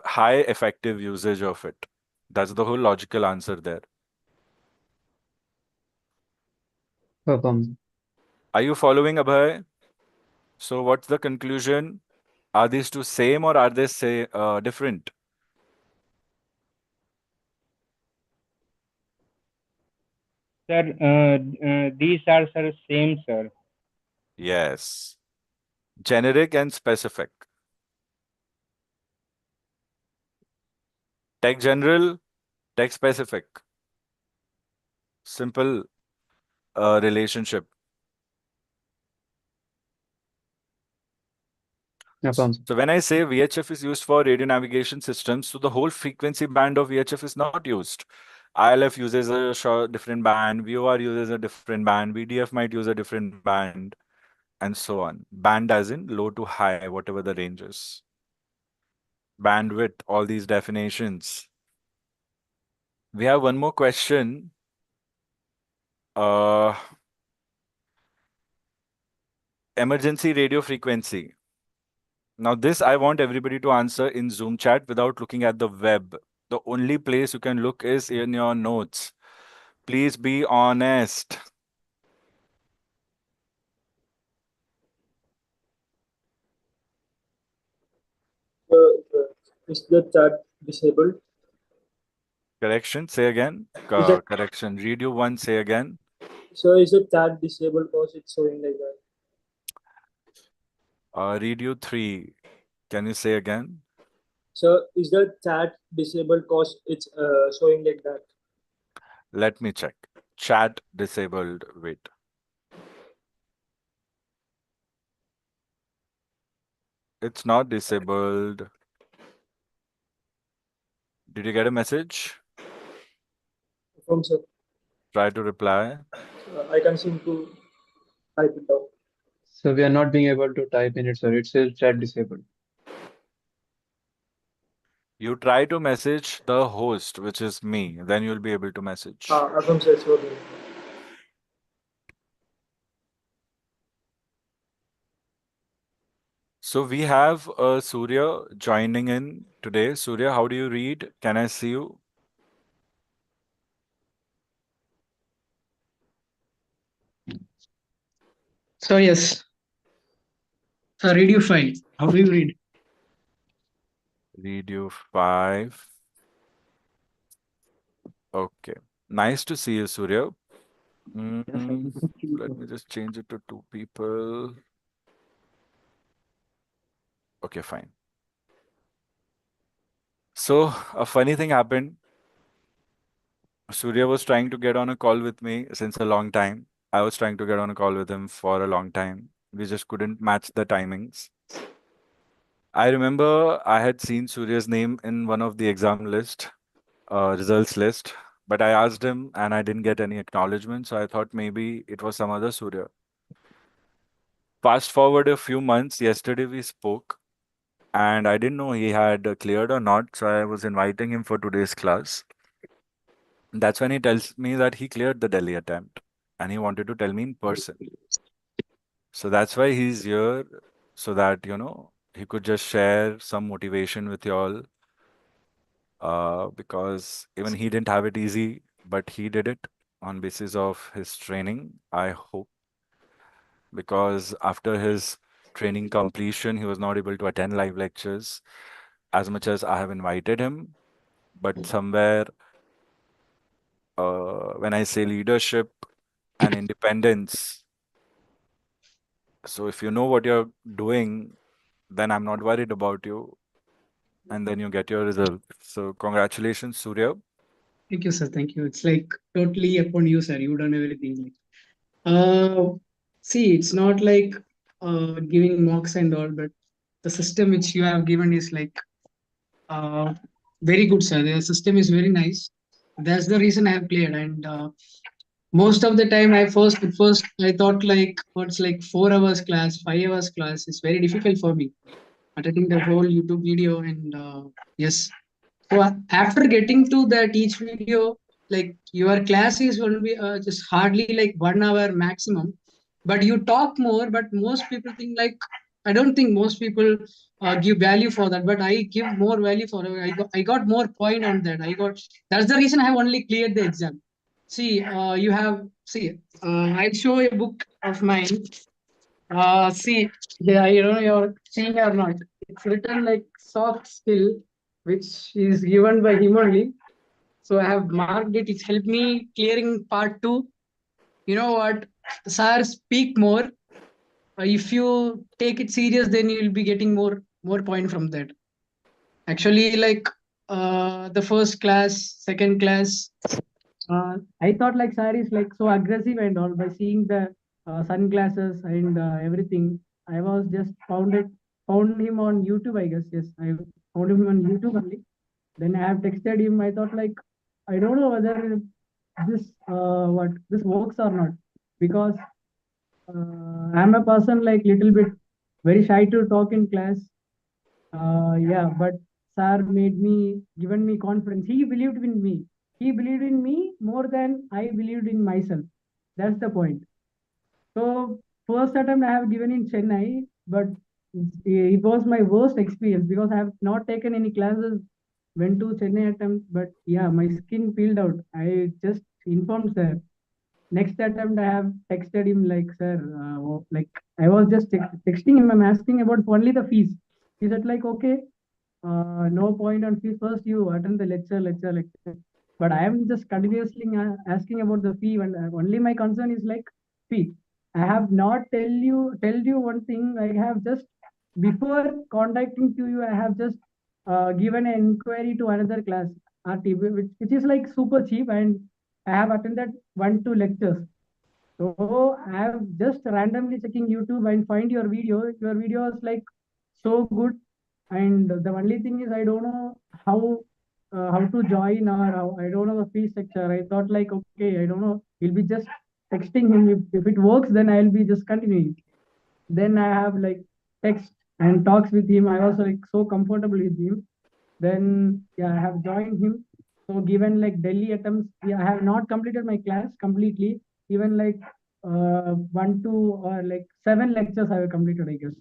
high effective usage of it. That's the whole logical answer there. Perform. Are you following, Abhay? So what's the conclusion? Are these two same or are they say different? Sir, these are sir same, sir. Yes. Generic and specific. Tech general, tech specific. Simple relationship. Perform. So when I say VHF is used for radio navigation systems, so the whole frequency band of VHF is not used. ILF uses a different band, VOR uses a different band, VDF might use a different band, and so on. Band as in low to high, whatever the range is. Bandwidth, all these definitions. We have one more question. Uh, Emergency radio frequency. Now, this I want everybody to answer in Zoom chat without looking at the web. The only place you can look is in your notes. Please be honest. Is the chat disabled? Correction, say again. Is that Correction, read you once, say again. so? Is the chat disabled because it's showing like that? Read you three. Can you say again? So is the chat disabled because it's showing like that? Let me check. Chat disabled. Wait. It's not disabled. Did you get a message? From sir, Try to reply. I can seem to type it out. So we are not being able to type in it, sir. It says chat disabled. You try to message the host, which is me. Then you'll be able to message. From sir, sorry. So we have Surya joining in today. Surya, how do you read? Can I see you? So yes, so read your file. How do you read? Read you 5. Okay. Nice to see you, Surya. Let me just change it to 2 people. Okay, fine. So a funny thing happened. Surya was trying to get on a call with me since a long time. I was trying to get on a call with him for a long time. We just couldn't match the timings. I remember I had seen Surya's name in one of the exam list, results list, but I asked him and I didn't get any acknowledgement. So I thought maybe it was some other Surya. Fast forward a few months, yesterday we spoke and I didn't know he had cleared or not. So I was inviting him for today's class. That's when he tells me that he cleared the Delhi attempt and he wanted to tell me in person. So that's why he's here, so that, he could just share some motivation with y'all. Because even he didn't have it easy, but he did it on basis of his training, I hope. Because after his training completion, he was not able to attend live lectures. as much as I have invited him, but somewhere when I say leadership and independence, so if you know what you're doing, then I'm not worried about you, and then you get your result. So congratulations, Surya. Thank you, sir. Thank you. It's like totally upon you, sir. You done everything. Uh, See, it's not like giving mocks and all, but the system which you have given is like uh, very good, sir. The system is very nice. That's the reason I have cleared. And most of the time, at first I thought like what's like 4 hours class, 5 hours class is very difficult for me. Attending the whole YouTube video and yes, so after getting to that each video, like your class is going to be just hardly like 1 hour maximum, but you talk more. But most people think like I don't think most people give value for that, but I give more value for it. I got more point on that. I got That's the reason I have only cleared the exam. See, you have see. I'll show a book of mine. See, yeah, I don't know you're seeing or not. It's written like soft skill, which is given by him only. So I have marked it. It's helped me clearing part two. You know what? Sir, speak more. If you take it serious, then you will be getting more point from that. Actually, like the first class, second class, I thought like sir is like so aggressive and all by seeing the sunglasses and everything. I was just found him on YouTube, I guess. Yes, I found him on YouTube only. Then I have texted him. I thought like I don't know whether this works or not because I'm a person like little bit very shy to talk in class. Yeah, but sir made me given me confidence. He believed in me. He believed in me more than I believed in myself. That's the point. So first attempt I have given in Chennai, but it was my worst experience because I have not taken any classes. Went to Chennai attempt, but yeah, my skin peeled out. I just informed sir. Next attempt, I have texted him like, sir, like I was just texting him. I'm asking about only the fees. He said like, okay, no point on fees. First, you attend the lecture. But I am just continuously asking about the fee, and only my concern is like fee. I have not tell you one thing. I have just before contacting to you, I have just given an inquiry to another class RT, which is like super cheap, and I have attended 1 2 lectures. So I have just randomly checking YouTube and find your video. Your video is like so good, and the only thing is I don't know how to join or I don't know the fee structure. I thought like okay, I don't know. He'll be just texting him. If it works, then I'll be just continuing. Then I have like text and talks with him. I was like so comfortable with him. Then yeah, I have joined him. So given like Delhi attempts, yeah, I have not completed my class completely. Even like 1 2 or like 7 lectures I have completed, I guess.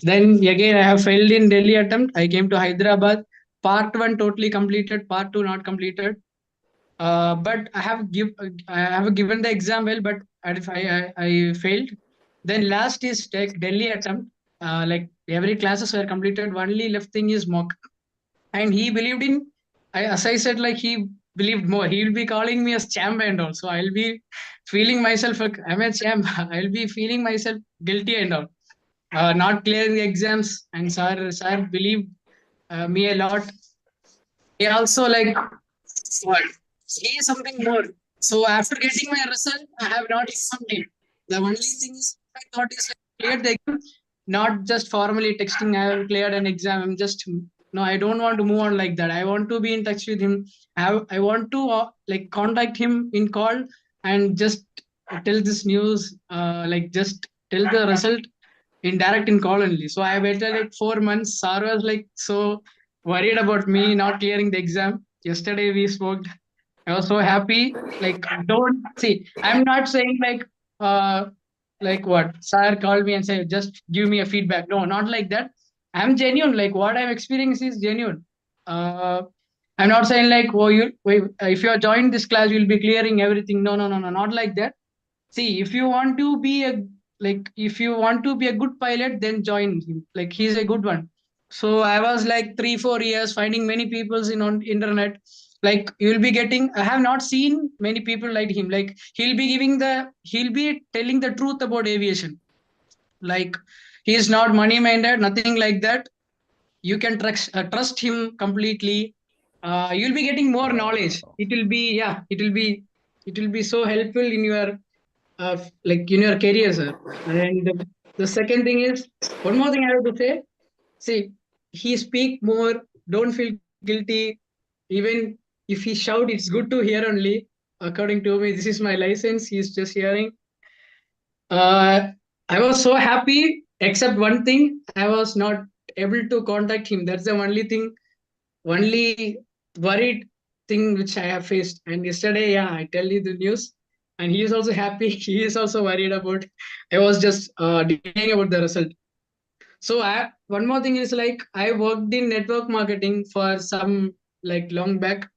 Then again, I have failed in Delhi attempt. I came to Hyderabad. Part one totally completed. Part two not completed. But I have given the exam well, but I failed. Then last is take Delhi attempt. Like every classes were completed. Only left thing is mock, and he believed in. As I said, like he believed more. He will be calling me as champ and all. So I'll be feeling myself like I'm a champ. I'll be feeling myself guilty and all. Not clearing the exams, and sir believed me a lot. He also like what? He is something more. So after getting my result, I have not informed him. The only thing is I thought is I cleared the exam, not just formally texting. I have cleared an exam. I'm just no. I don't want to move on like that. I want to be in touch with him. I want to like contact him in call and just tell this news. Like just tell the result in direct in call only. So I waited like 4 months. Sir was like so worried about me not clearing the exam. Yesterday we spoke. I was so happy. Like don't see. I'm not saying like what sir called me and said just give me a feedback. No, not like that. I'm genuine. Like what I'm experiencing is genuine. Uh, I'm not saying like oh you wait, if you are joining this class you'll be clearing everything. No, not like that. See, if you want to be a if you want to be a good pilot, then join him. Like he's a good one. So I was like 3 4 years finding many peoples in on internet. Like you'll be getting, I have not seen many people like him. Like he'll be telling the truth about aviation. Like he is not money minded, nothing like that. You can trust him completely. You'll be getting more knowledge. Wow. It will be, yeah, it will be so helpful in your like in your career, sir. And the second thing is, one more thing I have to say. See, he speak more. Don't feel guilty. Even if he shout, it's good to hear only. According to me, this is my license. He's just hearing. Uh, I was so happy, except one thing. I was not able to contact him. That's the only thing, only worried thing which I have faced. And yesterday, yeah, I tell you the news, and he is also happy. He is also worried about. I was just delaying about the result. So one more thing is like I worked in network marketing for some like long back.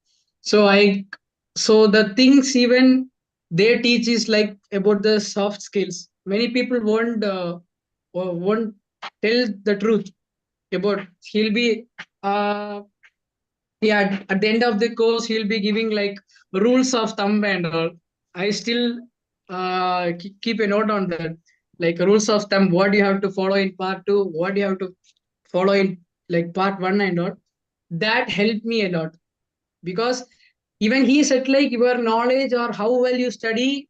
So so the things even they teach is like about the soft skills. Many people won't tell the truth about. He'll be yeah, at the end of the course he'll be giving like rules of thumb and all. I still keep a note on that, like rules of thumb, what you have to follow in part 2, what you have to follow in like part 1 and all. That helped me a lot, because even he said like your knowledge or how well you study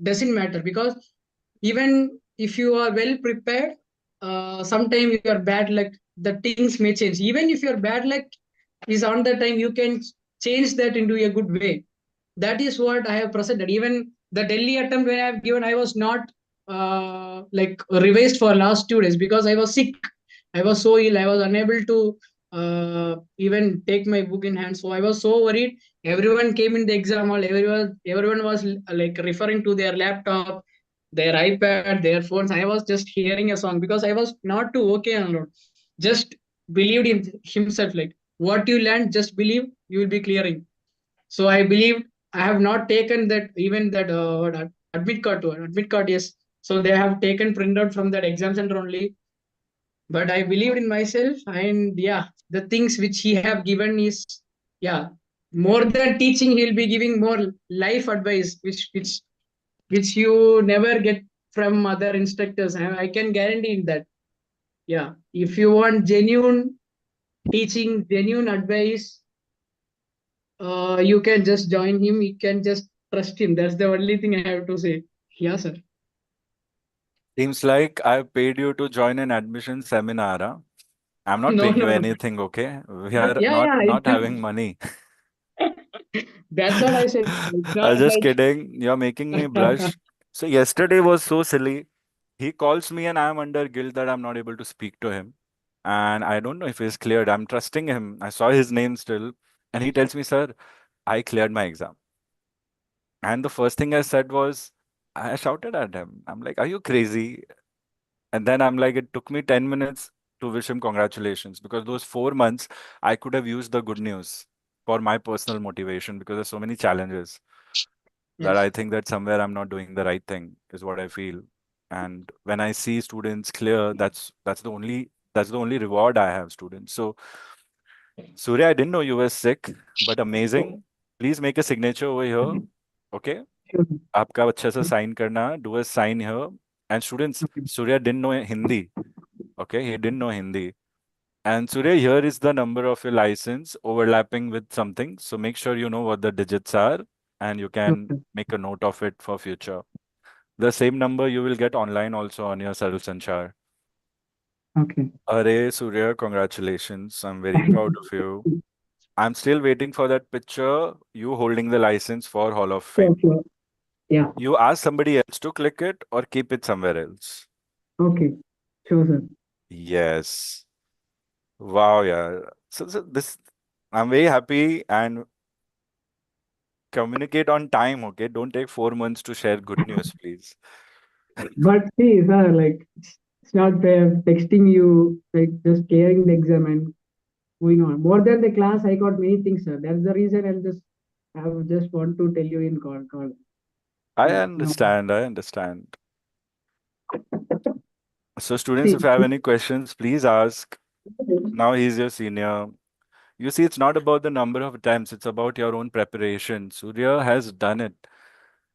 doesn't matter, because even if you are well prepared, sometimes your bad luck, the things may change. Even if your bad luck is on the time, you can change that into a good way. That is what I have presented. Even the Delhi attempt when I have given, I was not like revised for last 2 days because I was sick. I was so ill. I was unable to even take my book in hand. So I was so worried. Everyone came in the exam hall. Everyone was like referring to their laptop, their iPad, their phones. I was just hearing a song because I was not too okay on road. Just believed in himself. Like what you learn, just believe you will be clearing. So I believe I have not taken that, even that admit card to admit card. Yes. So they have taken printout from that exam center only. But I believed in myself, and yeah, the things which he have given is, yeah, more than teaching. He'll be giving more life advice, which you never get from other instructors. I can guarantee that. Yeah, if you want genuine teaching, genuine advice, you can just join him. You can just trust him. That's the only thing I have to say. Yeah, sir. Seems like I paid you to join an admission seminar. Huh? I'm not No, paying you no, no. anything, okay? We are Yeah, not yeah. not having money. That's what I said. It's not I'm just like. kidding. You're making me blush. So yesterday was so silly. He calls me and I'm under guilt that I'm not able to speak to him. And I don't know if he's cleared. I'm trusting him. I saw his name still. And he tells me, sir, I cleared my exam. And the first thing I said was, I shouted at him. I'm like, are you crazy? And then I'm like, it took me 10 minutes to wish him congratulations because those 4 months I could have used the good news for my personal motivation because there's so many challenges that I Yes. think that somewhere I'm not doing the right thing is what I feel. And when I see students clear, that's the only reward I have, students. So Surya, I didn't know you were sick, but Oh, amazing. Please make a signature over here. Okay. sure. आपका अच्छे से sign करना. Do a sign here. And students, Okay. Surya didn't know Hindi. Okay, he didn't know Hindi. And Surya, here is the number of your license overlapping with something. So make sure you know what the digits are and you can Okay. make a note of it for future. The same number you will get online also on your Sarv Sanchar. Okay. Arey Surya, congratulations. I'm very Thank proud you. of you. I'm still waiting for that picture, you holding the license for Hall of Sure, Fame. sure. Yeah. You ask somebody else to click it or keep it somewhere else. Okay. Sure, sir. Yes. Wow, yeah. So this, I'm very happy and communicate on time, okay? Don't take 4 months to share good news, please. But see, sir, like it's not texting you, like just clearing the exam and moving on. More than the class, I got many things, sir. That's the reason I would just want to tell you in call. I Yeah. No. understand, I understand. So students, See, if you have any questions, please ask. Now he's your senior. You see, it's not about the number of attempts, it's about your own preparation. Surya has done it.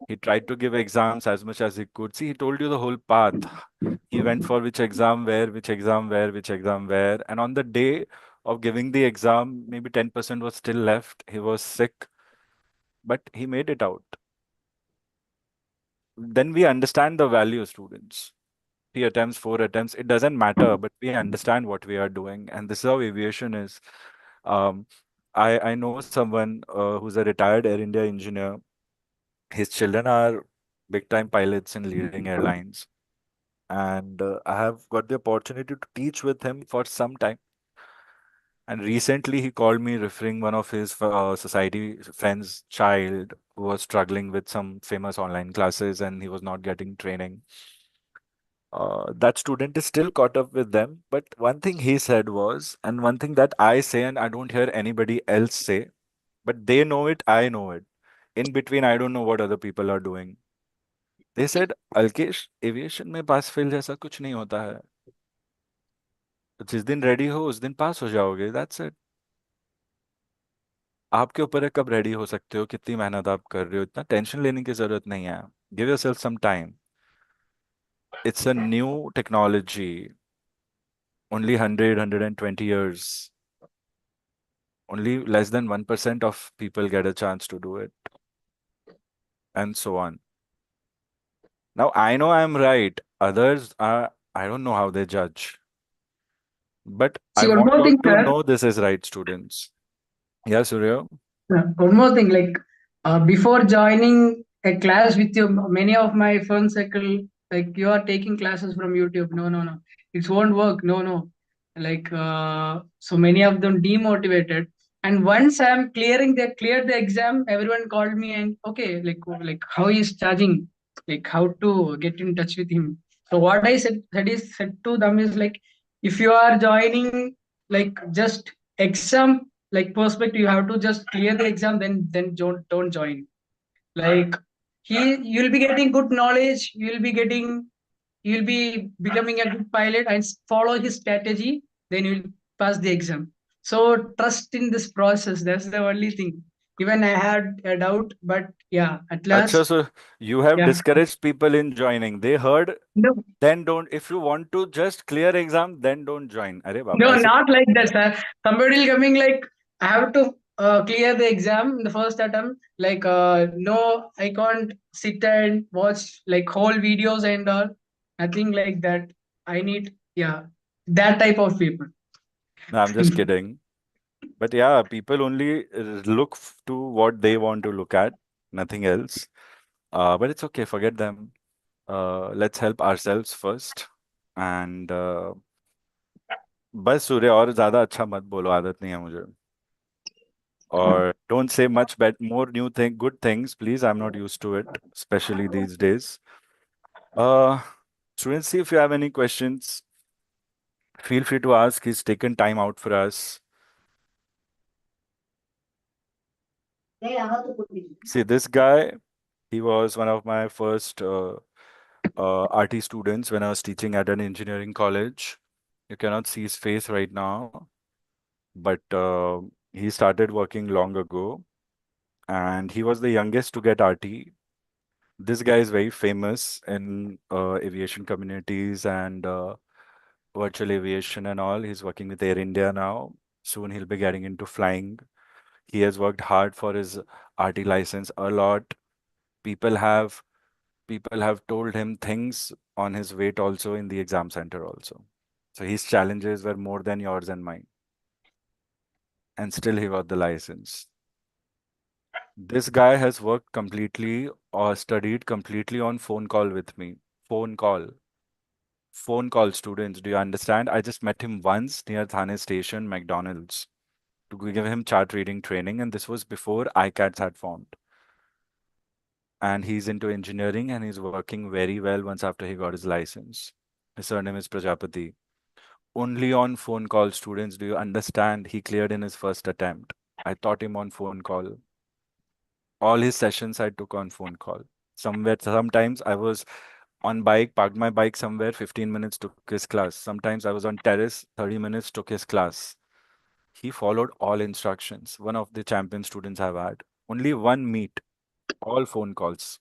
He tried to give exams as much as he could. See, he told you the whole path. He went for which exam where, which exam where, which exam where. And on the day of giving the exam, maybe 10% was still left. He was sick, but he made it out. Then we understand the value, students. 3 attempts, 4 attempts, it doesn't matter, but we understand what we are doing. And this is how aviation is. Um, I know someone who's a retired Air India engineer. His children are big time pilots in leading airlines. And I have got the opportunity to teach with him for some time. And recently, he called me referring one of his society friends' child who was struggling with some famous online classes and he was not getting training. That student is still caught up with them. But one thing he said was, and one thing that I say, and I don't hear anybody else say, but they know it, I know it. In between, I don't know what other people are doing. They said, Alkesh, aviation में pass fail जैसा कुछ नहीं होता है. जिस दिन ready हो उस दिन पास हो जाओगे. That's it. आपके ऊपर है कब रेडी हो सकते हो, कितनी मेहनत आप कर रहे हो. इतना टेंशन लेने की जरूरत नहीं है. Give yourself some time. It's a new technology. Only 120 years. Only less than 1% of people get a chance to do it. And so on. Now, I know I'm right. Others are, I don't know how they judge. But See, I one want more you all thing, to sir. know this is right, students. Yeah, Surya? One more thing, like before joining a class with you, many of my friends circle, like you are taking classes from YouTube. No, no, no, it won't work. No, no. Like so many of them demotivated. And once I'm cleared the exam, everyone called me and okay, like how he's charging, like how to get in touch with him. So what I said to them is like, if you are joining like just exam like perspective, you have to just clear the exam, then don't join. Like you'll be getting good knowledge, you'll be becoming a good pilot and follow his strategy, then you'll pass the exam. So trust in this process, that's the only thing. Even I had a doubt, but yeah, at Acha, last. so you have Yeah. discouraged people in joining. They heard, No, then don't. If you want to just clear exam, then don't join. Arey Baba, no, ऐसे not like that, sir. Somebody will coming like I have to clear the exam in the first attempt. Like no, I can't sit and watch like whole videos and all. Nothing like that. I need, yeah, that type of people. No, I'm just kidding. But yeah, people only look to what they want to look at, nothing else. But it's okay, forget them. Let's help ourselves first. And बस सूर्य और ज्यादा अच्छा मत बोलो, आदत नहीं है मुझे. Or don't say much more new good things, please. I'm not used to it, especially these days. Uh, Students, see if you have any questions, feel free to ask. He's taken time out for us. See, this guy, he was one of my first RT students when I was teaching at an engineering college. You cannot see his face right now, but he started working long ago, and he was the youngest to get RT. This guy is very famous in aviation communities and virtual aviation and all. He's working with Air India now. Soon he'll be getting into flying. He has worked hard for his RT license a lot. People have people have told him things on his weight also in the exam center also. So his challenges were more than yours and mine. And still he got the license. This guy has worked completely or studied completely on phone call with me. Phone call. Phone call, students. Do you understand? I just met him once near Thane Station, McDonald's, to give him chart reading training, and this was before iCATS had formed. And he's into engineering and he's working very well once after he got his license. His surname is Prajapati. Only on phone call, students. Do you understand? He cleared in his first attempt. I taught him on phone call. All his sessions I took on phone call. Sometimes I was On bike, parked my bike somewhere, 15 minutes took his class. Sometimes I was on terrace, 30 minutes took his class. He followed all instructions. One of the champion students I've had. Only one meet, all phone calls.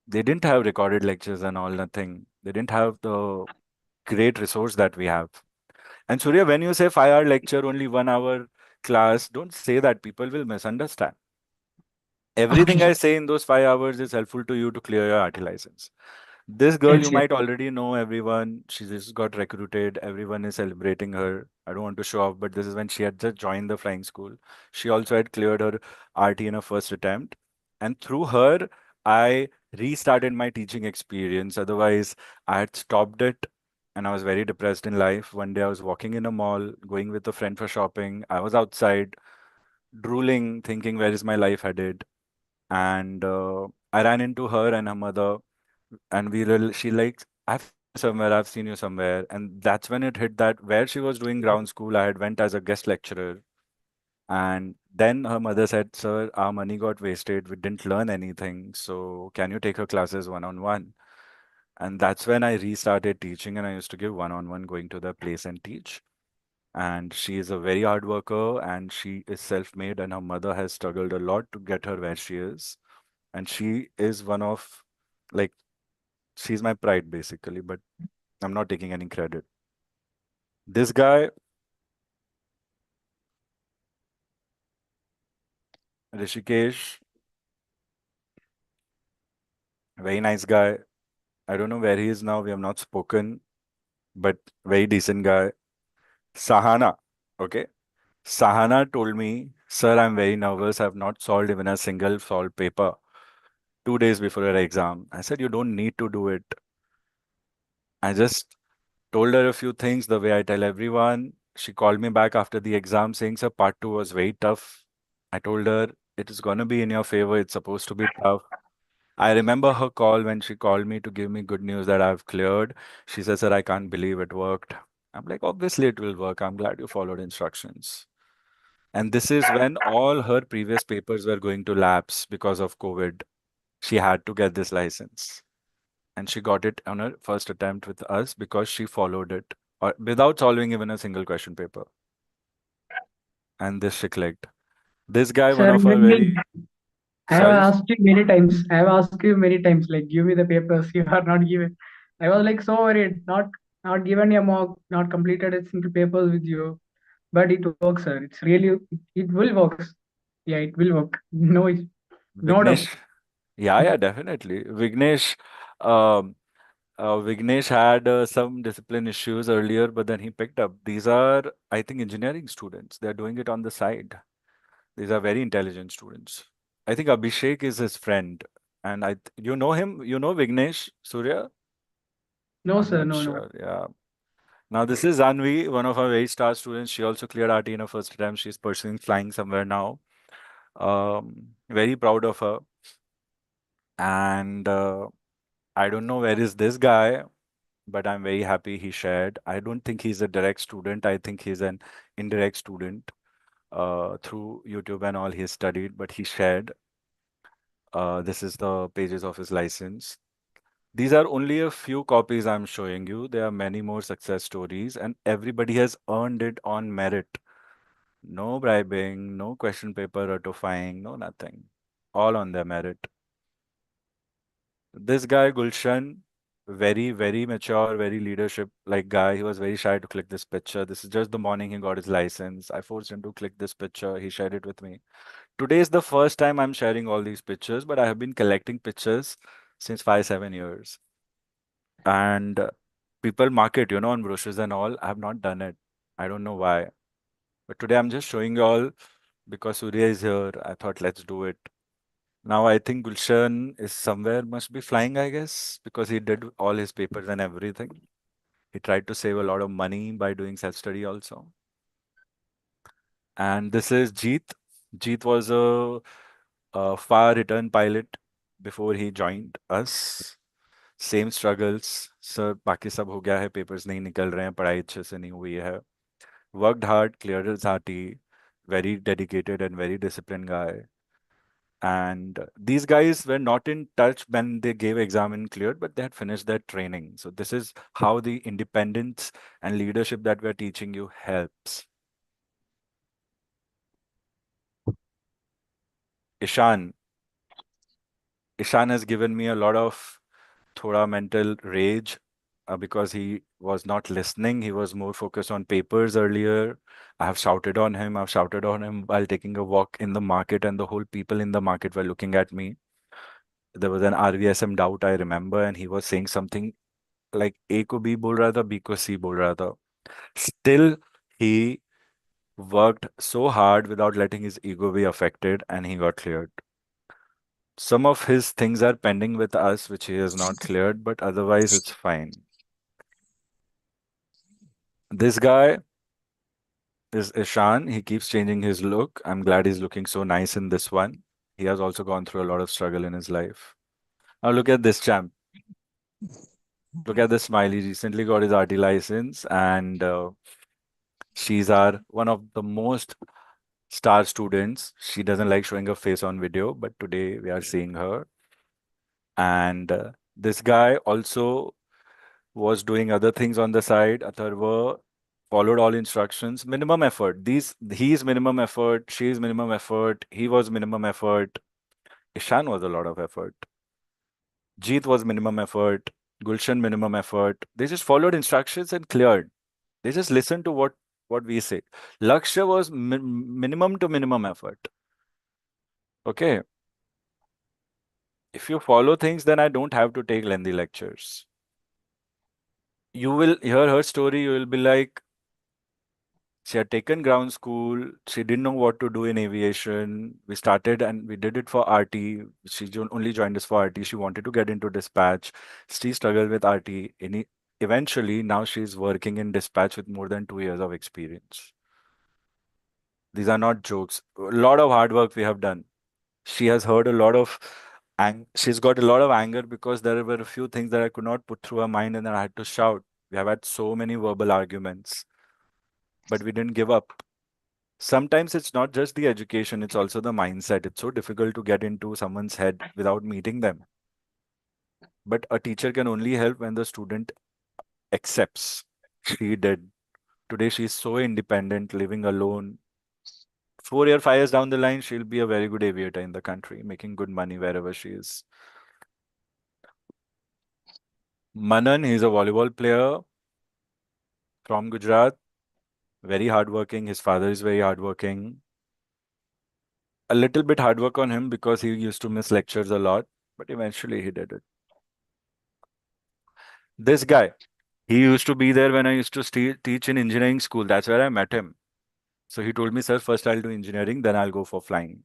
They didn't have recorded lectures and all, nothing. They didn't have the great resource that we have. And Surya, when you say 5 hour lecture, only 1 hour class, don't say that. People will misunderstand. Everything I Okay. say in those 5 hours is helpful to you to clear your RT license. This girl, you Yes, yes. might already know everyone. She just got recruited. Everyone is celebrating her. I don't want to show off, but this is when she had just joined the flying school. She also had cleared her RT in her first attempt. And through her, I restarted my teaching experience. Otherwise, I had stopped it and I was very depressed in life. One day I was walking in a mall, going with a friend for shopping. I was outside, drooling, thinking, where is my life headed? And I ran into her and her mother, and she like, I've seen you somewhere, I've seen you somewhere. And that's when it hit that where she was doing ground school, I had went as a guest lecturer. And then her mother said, "Sir, our money got wasted. We didn't learn anything. So can you take her classes one on one?" And that's when I restarted teaching, and I used to give one on one, going to the place and teach. And she is a very hard worker, and she is self-made, and her mother has struggled a lot to get her where she is. And she is one of, like, she's my pride basically, but I'm not taking any credit. This guy, Rishikesh, very nice guy. I don't know where he is now. We have not spoken, but very decent guy. Sahana, okay. Sahana told me, "Sir, I'm very nervous. I've not solved even a single solved paper 2 days before your exam." I said, "You don't need to do it." I just told her a few things the way I tell everyone. She called me back after the exam saying, "Sir, part two was very tough." I told her, "It is going to be in your favor. It's supposed to be tough." I remember her call when she called me to give me good news that I've cleared. She said, "Sir, I can't believe it worked." I'm like, "Obviously, it will work. I'm glad you followed instructions." And this is when all her previous papers were going to lapse because of COVID. She had to get this license. And she got it on her first attempt with us because she followed it without solving even a single question paper. And this she clicked. This guy, one Sir, of our even me, very, I have sorry, asked you many times. I have asked you many times, like, give me the papers. You are not given. I was like so worried, not given a mock, not completed a single papers with you. But it works, sir. It's really, it will work. Yeah, it will work. No, no doubt. Vignesh. Yeah, definitely. Um, Vignesh had some discipline issues earlier, but then he picked up. These are, I think, engineering students. They're doing it on the side. These are very intelligent students. I think Abhishek is his friend, and you know him. You know Vignesh Surya. No, I'm sir. not No, no. sure. Yeah. Now this is Anvi, one of our very star students. She also cleared RT in her first attempt. She's pursuing flying somewhere now. Very proud of her. And I don't know where is this guy, but I'm very happy he shared. I don't think he's a direct student. I think he's an indirect student through YouTube and all he studied, but he shared. This is the pages of his license. These are only a few copies I'm showing you. There are many more success stories, and everybody has earned it on merit. No bribing, no question paper ratifying, no nothing. All on their merit. This guy, Gulshan, very, very mature, very leadership like guy. He was very shy to click this picture. This is just the morning he got his license. I forced him to click this picture. He shared it with me. Today is the first time I'm sharing all these pictures, but I have been collecting pictures since 5, 7 years. And people market, on brochures and all. I have not done it. I don't know why. But today I'm just showing you all because Surya is here. I thought let's do it. Now I think Gulshan is somewhere, must be flying, I guess, because he did all his papers and everything. He tried to save a lot of money by doing self-study also. And this is Jeet. Jeet was a far return pilot before he joined us. Same struggles sir बाकी सब हो गया है papers नहीं निकल रहे हैं पढ़ाई अच्छे से नहीं हुई है worked hard clear his RT very dedicated and very disciplined guy And these guys were not in touch when they gave exam and cleared, but they had finished their training. So this is how the independence and leadership that we're teaching you helps. Ishan. Ishan has given me a lot of thoda mental rage because he was not listening. He was more focused on papers earlier. I have shouted on him. I've shouted on him while taking a walk in the market, and the whole people in the market were looking at me. There was an RVSM doubt, I remember, and he was saying something like A को B बोल रहा था, B को C बोल रहा था. Still, he worked so hard without letting his ego be affected, and he got cleared. Some of his things are pending with us, which he has not cleared, but otherwise it's fine. This guy is Ishan. He keeps changing his look. I'm glad he's looking so nice in this one. He has also gone through a lot of struggle in his life. Now look at this champ. Look at this smile. He recently got his RT license, and she's our one of the most star students. She doesn't like showing her face on video, but today we are seeing her. And this guy also was doing other things on the side. Atharva followed all instructions. Minimum effort. He's minimum effort. She's minimum effort. He was minimum effort. Ishan was a lot of effort. Jeet was minimum effort. Gulshan minimum effort. They just followed instructions and cleared. They just listened to what we say. Lakshya was minimum to minimum effort. Okay. If you follow things, then I don't have to take lengthy lectures. You will hear her story, you will be like, she had taken ground school. She didn't know what to do in aviation. We started and we did it for RT. She only joined us for RT. She wanted to get into dispatch. She struggled with RT. Eventually, now she's working in dispatch with more than 2 years of experience. These are not jokes. A lot of hard work we have done. She has heard a lot of she's got a lot of anger because there were a few things that I could not put through her mind and then I had to shout. We have had so many verbal arguments, but we didn't give up. Sometimes it's not just the education, it's also the mindset. It's so difficult to get into someone's head without meeting them. But a teacher can only help when the student accepts. She did. Today she's so independent, living alone. 4 year, 5 years down the line, she'll be a very good aviator in the country, making good money wherever she is. Manan, he's a volleyball player from Gujarat, very hardworking. His father is very hardworking. A little bit hard work on him because he used to miss lectures a lot, but eventually he did it. This guy, he used to be there when I used to teach in engineering school. That's where I met him. So he told me, sir, first I'll do engineering, then I'll go for flying.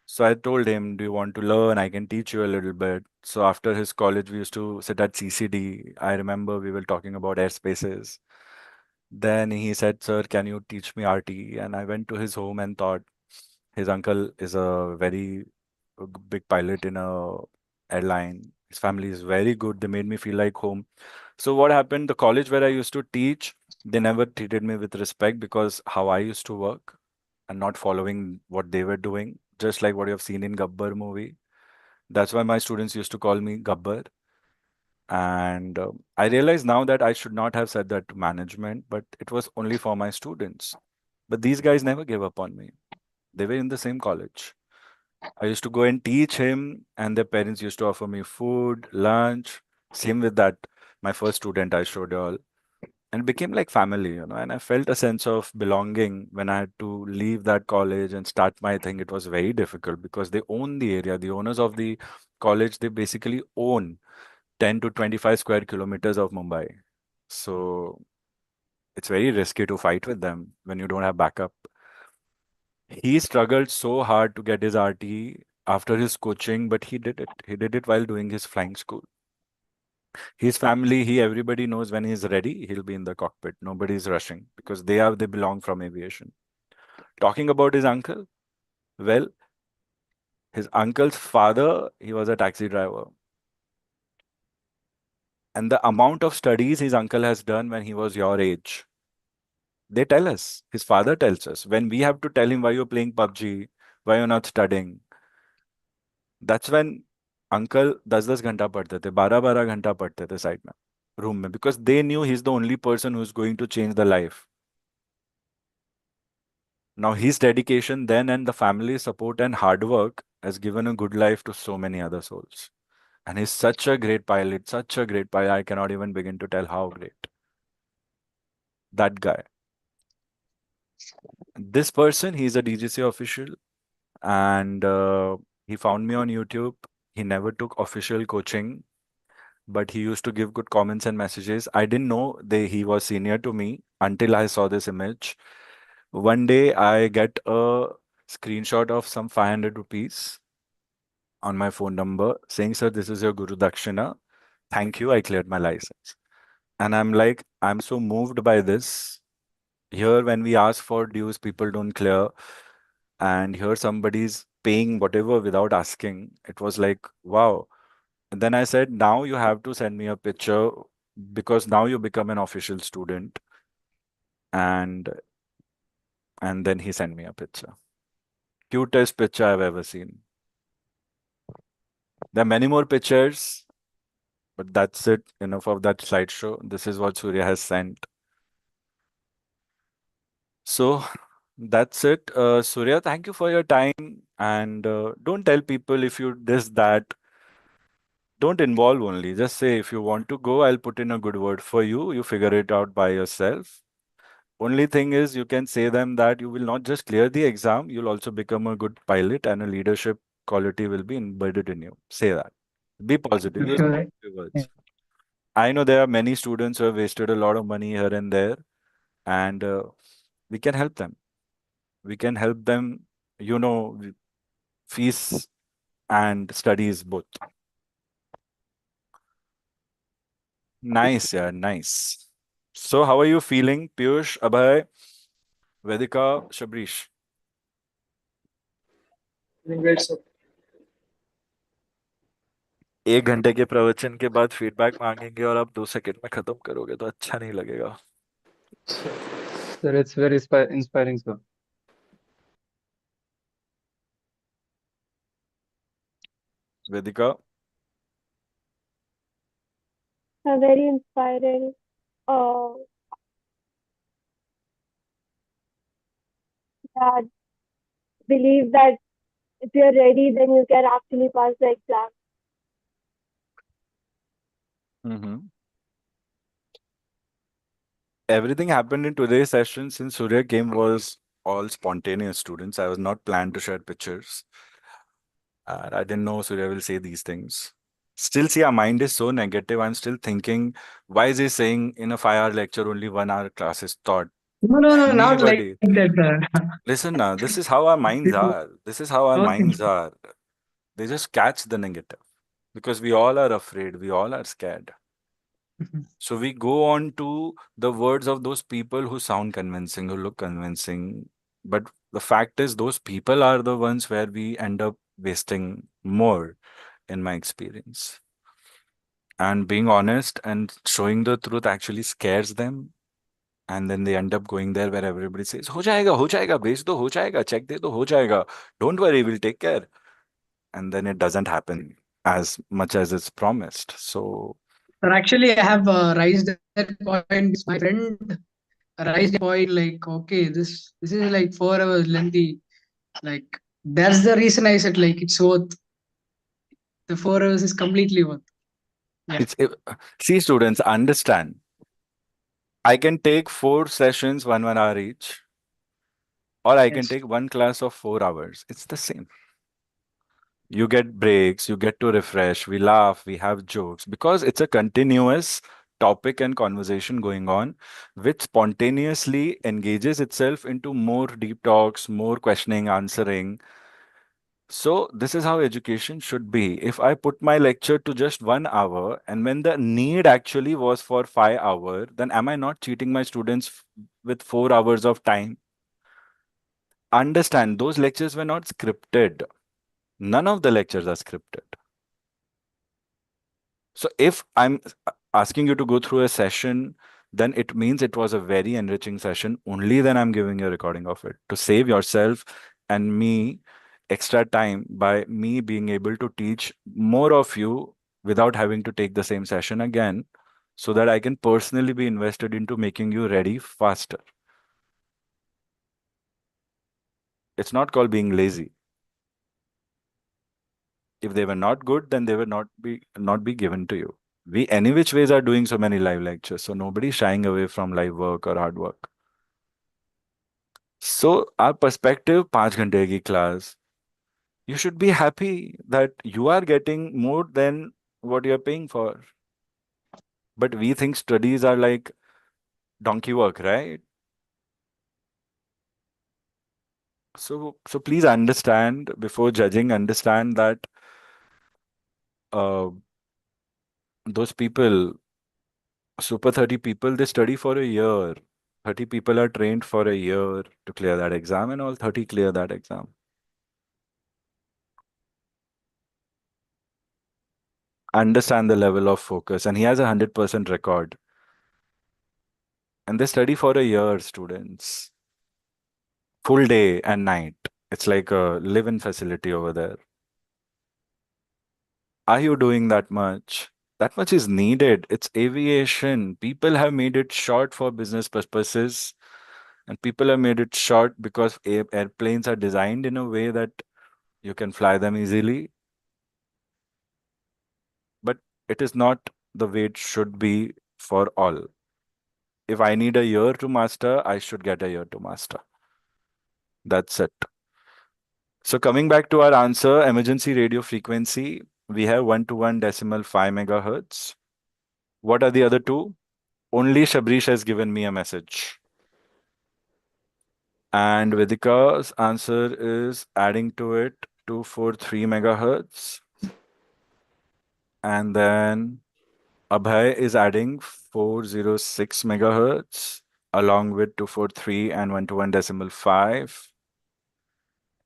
So I told him, do you want to learn? I can teach you a little bit. So after his college, we used to sit at CCD. I remember we were talking about airspaces. Then he said, sir, can you teach me RT? And I went to his home and thought his uncle is a very big pilot in a airline. His family is very good. They made me feel like home. So what happened? The college where I used to teach, they never treated me with respect because how I used to work and not following what they were doing, just like what you have seen in Gabbar movie. That's why my students used to call me Gabbar. And I realize now that I should not have said that to management, but it was only for my students. But these guys never gave up on me. They were in the same college. I used to go and teach him, and their parents used to offer me food, lunch. Same with that, my first student I showed you all. And it became like family, and I felt a sense of belonging when I had to leave that college and start my thing. It was very difficult because they own the area. The owners of the college, they basically own 10 to 25 square kilometers of Mumbai. So it's very risky to fight with them when you don't have backup. He struggled so hard to get his RT after his coaching, but he did it. He did it while doing his flying school. His family, everybody knows when he's ready, he'll be in the cockpit. Nobody's rushing because they belong from aviation. Talking about his uncle, well, his uncle's father, he was a taxi driver. And the amount of studies his uncle has done when he was your age, they tell us. His father tells us. When we have to tell him why you're playing PUBG, why you're not studying, That's when uncle 10-10 घंटा पढ़ते थे, 12-12 घंटा पढ़ते थे side में room में, because they knew he's the only person who's going to change the life. Now his dedication then and the family support and hard work has given a good life to so many other souls. And he's such a great pilot, such a great pilot. I cannot even begin to tell how great. That guy. This person, he's a DGC official, and he found me on YouTube. He never took official coaching, but he used to give good comments and messages. I didn't know he was senior to me until I saw this image. One day I get a screenshot of some 500 rupees on my phone number saying, "Sir, this is your Guru Dakshina. Thank you. I cleared my license." And I'm like, I'm so moved by this. Here, when we ask for dues, people don't clear. And here, somebody's paying whatever without asking. It was like, wow. And then I said, now you have to send me a picture because now you become an official student. And then he sent me a picture. Cutest picture I've ever seen. There are many more pictures, but that's it. Enough of that slideshow. This is what Surya has sent. So that's it. Surya, thank you for your time. And don't tell people if you this, that. Don't involve only. Just say, if you want to go, I'll put in a good word for you. You figure it out by yourself. Only thing is, you can say them that you will not just clear the exam, you'll also become a good pilot and a leadership quality will be embedded in you. Say that. Be positive. Use Sure. positive words. I know there are many students who have wasted a lot of money here and there, and we can help them. We can help them, fees and studies both. Nice, yeah, nice. So, how are you feeling, Piyush, Abhay, Vedika, Shabrish? Feeling great, sir. 1 घंटे के प्रवचन के बाद feedback मांगेंगे और आप 2 second में खत्म करोगे तो अच्छा नहीं लगेगा. Sir, it's very inspiring, sir. Vedika, Very inspiring. Uh, that believe that if you're ready, then you can actually pass the exam. everything happened in today's session since Surya came was all spontaneous, students. I was not planned to share pictures. And I didn't know Surya will say these things. Still, see, our mind is so negative. I'm still thinking, why is he saying in a 5-hour lecture only 1 hour class is taught? No, no, no, not like Anybody. that, sir. Listen now, this is how our minds are. This is how our Okay. minds are. They just catch the negative because we all are afraid. We all are scared. So we go on to the words of those people who sound convincing, who look convincing. But the fact is, those people are the ones where we end up wasting more, in my experience. And being honest and showing the truth actually scares them. And then they end up going there where everybody says, ho jayega, bhej do, ho jayega, check de do, ho jayega. Don't worry, we'll take care. And then it doesn't happen as much as it's promised. So, Sir, actually, I have raised that point. My friend raised a point like, okay, this is like 4 hours lengthy. Like, that's the reason I said like it's worth. The 4 hours is completely worth. Yeah. see, students, understand. I can take 4 sessions, 1 hour each, or I can Yes. take one class of 4 hours. It's the same. You get breaks, you get to refresh, we laugh, we have jokes because it's a continuous topic and conversation going on, which spontaneously engages itself into more deep talks, more questioning, answering. So, this is how education should be. If I put my lecture to just 1 hour and when the need actually was for 5 hours, then am I not cheating my students with 4 hours of time? Understand, those lectures were not scripted. None of the lectures are scripted. So if I'm asking you to go through a session, then it means it was a very enriching session. Only then I'm giving you a recording of it to save yourself and me extra time by me being able to teach more of you without having to take the same session again, so that I can personally be invested into making you ready faster. It's not called being lazy. If they were not good, then they would not be given to you. We any which ways are doing so many live lectures, so nobody's shying away from live work or hard work. So our perspective, 5 घंटे की class, you should be happy that you are getting more than what you're paying for. But we think studies are like donkey work, right? So please understand before judging, understand that uh, those people, super 30 people, they study for a year. 30 people are trained for a year to clear that exam, and all 30 clear that exam. Understand the level of focus, and he has 100% record. And they study for a year, students. Full day and night. It's like a live-in facility over there. Are you doing that much? That much is needed. It's aviation. People have made it short for business purposes, and people have made it short because airplanes are designed in a way that you can fly them easily. But it is not the way it should be for all. If I need a year to master, I should get a year to master. That's it. So coming back to our answer, emergency radio frequency, we have 1 to 1.5 megahertz. What are the other two? Only Shabrish has given me a message. And Vedika's answer is adding to it 243 megahertz. And then Abhay is adding 406 megahertz along with 243 and 1 to 1.5.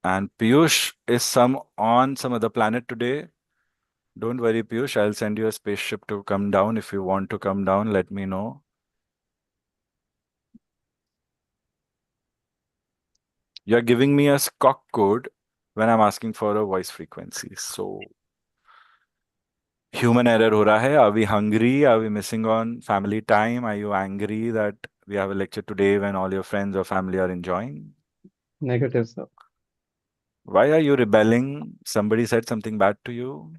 And Piyush is on some other planet today. Don't worry, Piyush. I'll send you a spaceship to come down. If you want to come down, let me know. You're giving me a SCOC code when I'm asking for a voice frequency. So human error ho raha hai. Are we hungry? Are we missing on family time? Are you angry that we have a lecture today when all your friends or family are enjoying? Negative, sir. Why are you rebelling? Somebody said something bad to you?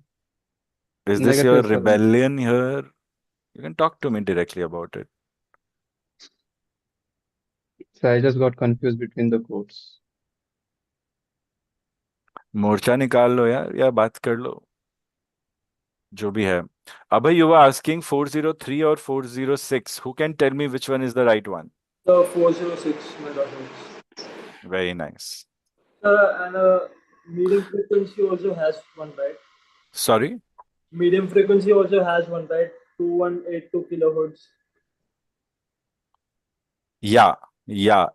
Is this your Negative, sir. rebellion here? You can talk to me directly about it. So I just got confused between the quotes. मोर्चा निकाल लो यार या बात कर लो जो भी है Abhay, you were asking 403 or 406. Who can tell me which one is the right one? The 406 megahertz. Very nice. And medium frequency also has one, right? Sorry? Medium frequency also has one, right? 2182 kilohertz. Yeah.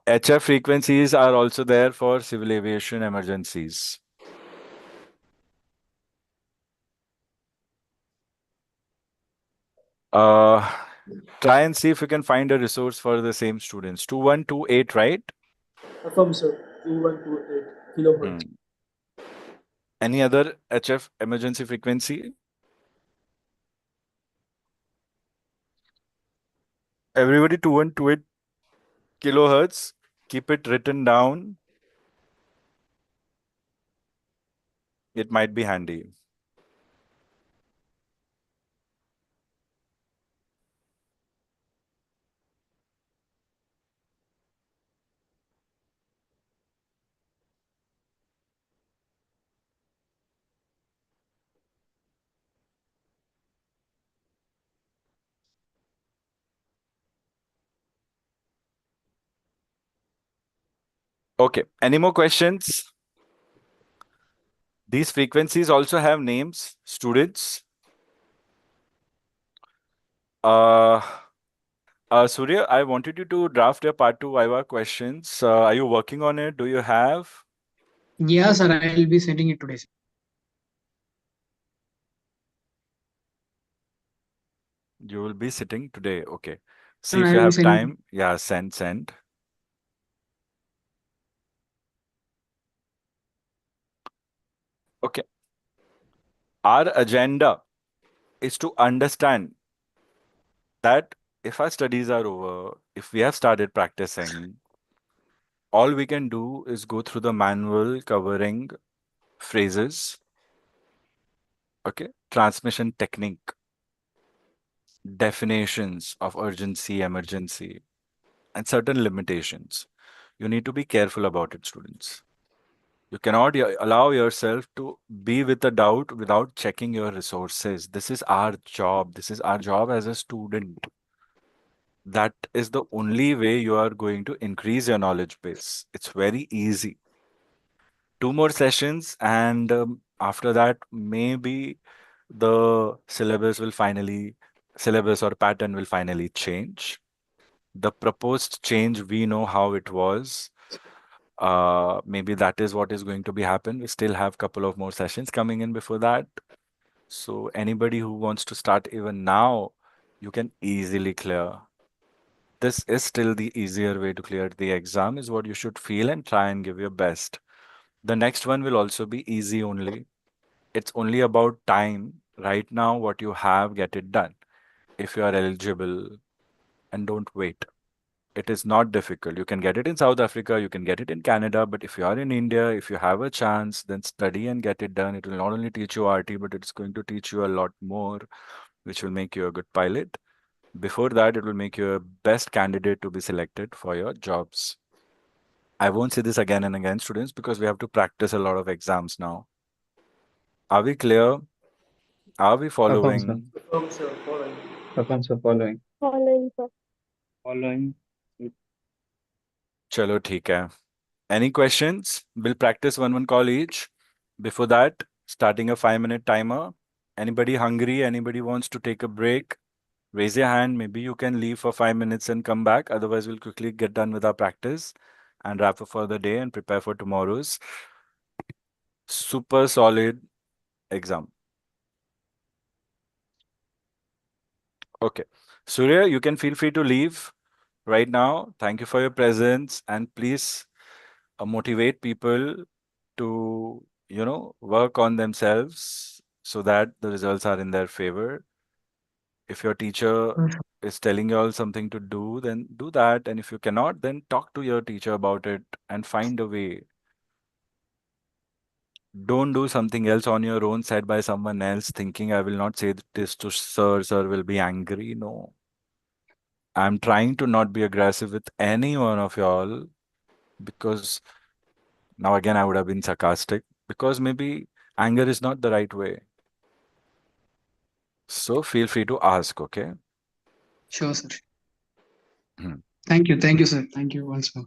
HF frequencies are also there for civil aviation emergencies. Try and see if you can find a resource for the same students. 2128, right? Affirm, sir. 2128 kilohertz. Any other HF emergency frequency? Everybody 2128 kilohertz. Keep it written down. It might be handy. Okay. Any more questions? These frequencies also have names, students. Surya, I wanted you to draft your part 2 Viva questions. Are you working on it? Do you have? Yeah, sir, I'll be sending it today, sir. You will be sitting today. Okay. See And if I you will have send it. time. Yeah, send. Our agenda is to understand that if our studies are over, if we have started practicing, all we can do is go through the manual covering phrases, okay, transmission technique, definitions of urgency, emergency, and certain limitations. You need to be careful about it, students. You cannot allow yourself to be with a doubt without checking your resources. This is our job. This is our job as a student. That is the only way you are going to increase your knowledge base. It's very easy. Two more sessions, and after that, maybe the syllabus or pattern will finally change. The proposed change, we know how it was. Maybe that is what is going to be happen. We still have couple of more sessions coming in before that. So anybody who wants to start even now, you can easily clear. This is still the easier way to clear the exam is what you should feel and try and give your best. The next one will also be easy only. It's only about time. Right now, what you have, get it done. If you are eligible, and don't wait. It is not difficult. You can get it in South Africa, you can get it in Canada, but if you are in India, if you have a chance, then study and get it done. It will not only teach you RT, but it's going to teach you a lot more, which will make you a good pilot. Before that, it will make you a best candidate to be selected for your jobs. I won't say this again and again, students, because we have to practice a lot of exams now. Are we clear? Are we Affirm, sir. following? Sir, following. Affirm, sir. Following. Following, sir. Following. Chalo, theek hai. Any questions? We'll practice one call each. Before that, starting a 5-minute timer. Anybody hungry? Anybody wants to take a break? Raise your hand. Maybe you can leave for 5 minutes and come back. Otherwise, we'll quickly get done with our practice and wrap up for the day and prepare for tomorrow's super solid exam. Okay. Surya, you can feel free to leave right now. Thank you for your presence and please motivate people to, work on themselves so that the results are in their favor. If your teacher is telling you all something to do, then do that. And if you cannot, then talk to your teacher about it and find a way. Don't do something else on your own said by someone else thinking I will not say this to sir, sir will be angry. No. I'm trying to not be aggressive with any one of y'all because now again I would have been sarcastic because maybe anger is not the right way. So feel free to ask, okay? Sure, sir. Hmm. Thank you, sir. Thank you once more.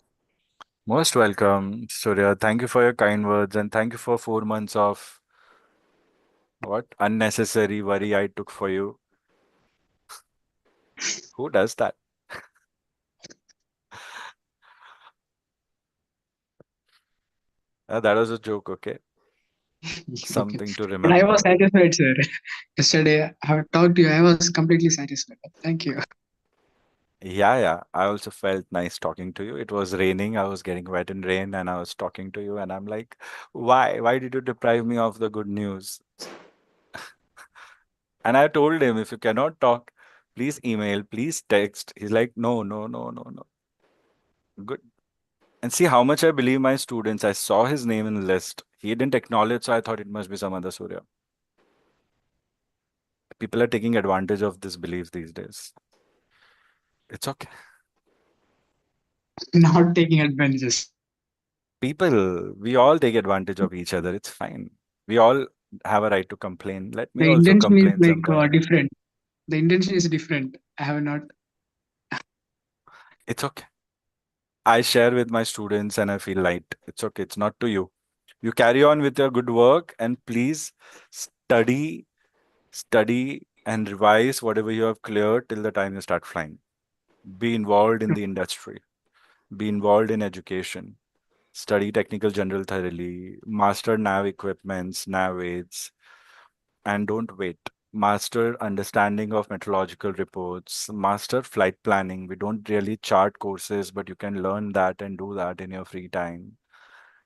Most welcome, Surya. Thank you for your kind words and thank you for 4 months of what unnecessary worry I took for you. Who does that? That was a joke, okay? Okay. Something to But I was remember. satisfied, sir. Yesterday, I have talked to you. I was completely satisfied. Thank you. Yeah. I also felt nice talking to you. It was raining. I was getting wet in rain and I was talking to you and I'm like, why? Why did you deprive me of the good news? And I told him, if you cannot talk, please email, please text. He's like, no. Good. And see how much I believe my students. I saw his name in the list. He didn't acknowledge, so I thought it must be some other Surya. People are taking advantage of this belief these days. It's okay. Not taking advantages. People, we all take advantage of each other. It's fine. We all have a right to complain. Let me The also intention is complain like sometime. different. The intention is different. I have not. It's okay. I share with my students and I feel light. It's okay. It's not to you. You carry on with your good work and please study, study and revise whatever you have cleared till the time you start flying. Be involved in the industry. Be involved in education. Study technical general thoroughly. Master nav equipments, nav aids, and don't wait. Master understanding of meteorological reports, master flight planning. We don't really chart courses, but you can learn that and do that in your free time.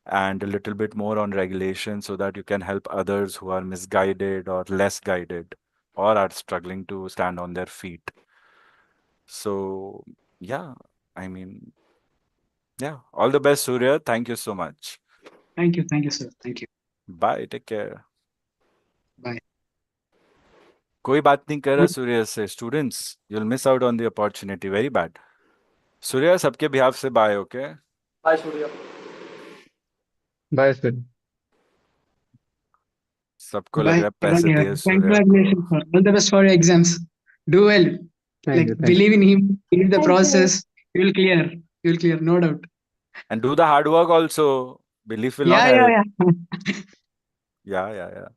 and a little bit more on regulation so that you can help others who are misguided or less guided or are struggling to stand on their feet. So, yeah, I mean, yeah, all the best, Surya. Thank you so much. Thank you, sir. Thank you. Bye. Take care. Bye. कोई बात नहीं कर रहा सूर्य से students you will miss out on the opportunity very bad Surya सबके behalf से bye okay Hi, Surya. Bye, sir. सबको लग Bye. रहा है पैसे Bye. दिए सूर्य को Congratulations, sir. All the best for your exams. Do well. Thank you. Like, Thank you. believe in him. Believe the Thank you. process. You will clear. You will clear, no doubt. and do the hard work also belief will not Yeah, help yeah, yeah. yeah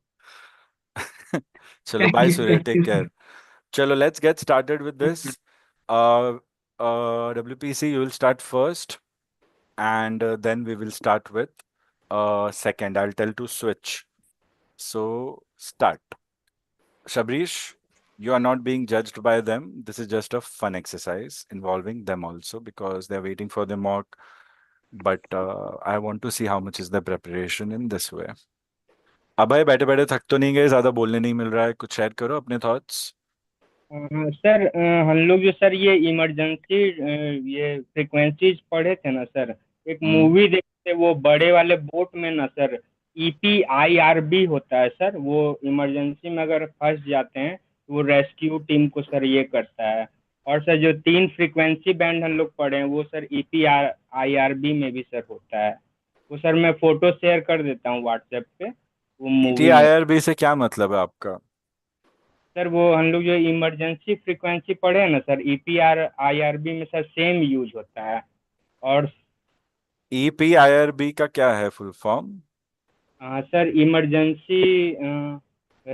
चलो Thank bye you. Surya Thank take you, care sir. चलो let's get started with this uh WPC you will start first and then we will start with second I'll tell to switch so start Shabrish, you are not being judged by them. This is just a fun exercise involving them also because they're waiting for the mock. But I want to see how much is the preparation in this way. अभय बैठे बैठे थक तो नहीं गए ज्यादा बोलने नहीं मिल रहा है कुछ शेयर करो अपने थॉट्स सर हम लोग जो सर ये इमरजेंसी ये फ्रिक्वेंसीज पढ़े थे ना सर एक मूवी देखते वो बड़े वाले बोट में ना सर EPIRB होता है सर वो इमरजेंसी में अगर फंस जाते हैं तो वो रेस्क्यू टीम को सर ये करता है और सर जो 3 फ्रिक्वेंसी बैंड हम लोग पढ़े हैं वो सर EPIRB में भी सर होता है वो सर मैं फोटो शेयर कर देता हूँ व्हाट्सएप पे वो मूवी में ETIRB से क्या मतलब है आपका सर वो हम लोग जो इमरजेंसी फ्रीक्वेंसी पढ़े हैं ना सर EPIRB में सर सेम यूज होता है और EPIRB का क्या है full form sir emergency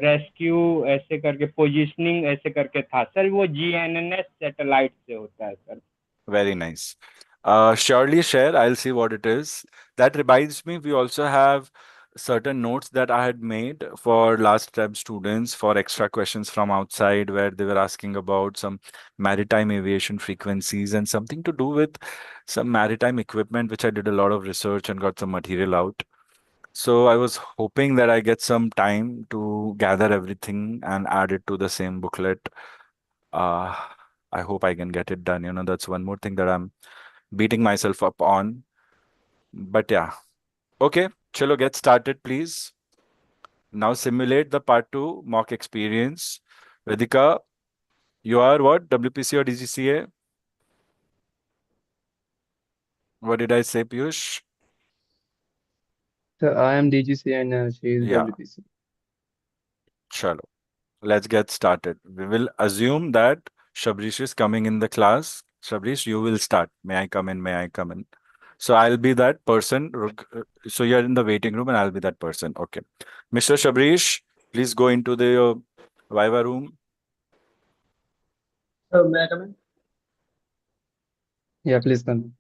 rescue ऐसे करके पोजीशनिंग ऐसे करके था सर वो GNSS सैटेलाइट से होता है sir Very nice. Surely share. I'll see what it is. That reminds me, we also have certain notes that I had made for last time students for extra questions from outside where they were asking about some maritime aviation frequencies and something to do with some maritime equipment, which I did a lot of research and got some material out. So I was hoping that I get some time to gather everything and add it to the same booklet. Uh, I hope I can get it done. You know, that's one more thing that I'm beating myself up on. But yeah. Okay, chalo, get started, please. Now simulate the part 2 mock experience. Vedika, you are what? WPC or DGCA? What did I say, Piyush? So I am DGC and she is Yeah, WPC. chalo. Let's get started. We will assume that Shabrish is coming in the class. Shabrish, you will start. May I come in? May I come in? So I'll be that person. So you're in the waiting room and I'll be that person. Okay. Mr. Shabrish, please go into the Viva room. May I come in? Yeah, please come.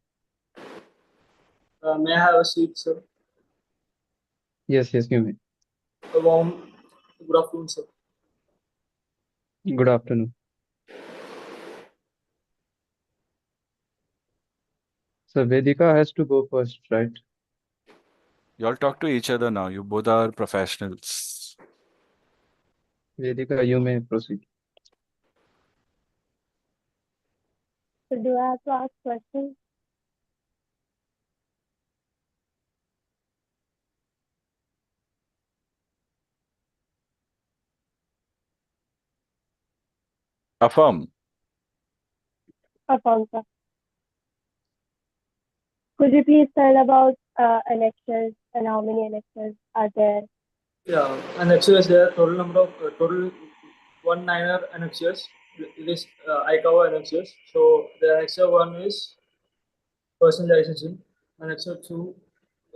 May I have a seat, sir? Yes, yes, you may. A warm good afternoon, sir. Good afternoon. So Vedika has to go first, right? You all talk to each other now. You both are professionals. Vedika, you may proceed. So do I have to ask questions? Affirm. Affirm, sir. Could you please tell about annexures and how many annexures are there? Yeah, annexures there, total number of total 19 annexures. This I cover annexures. So the annexure 1 is personal licensing. Annexure 2,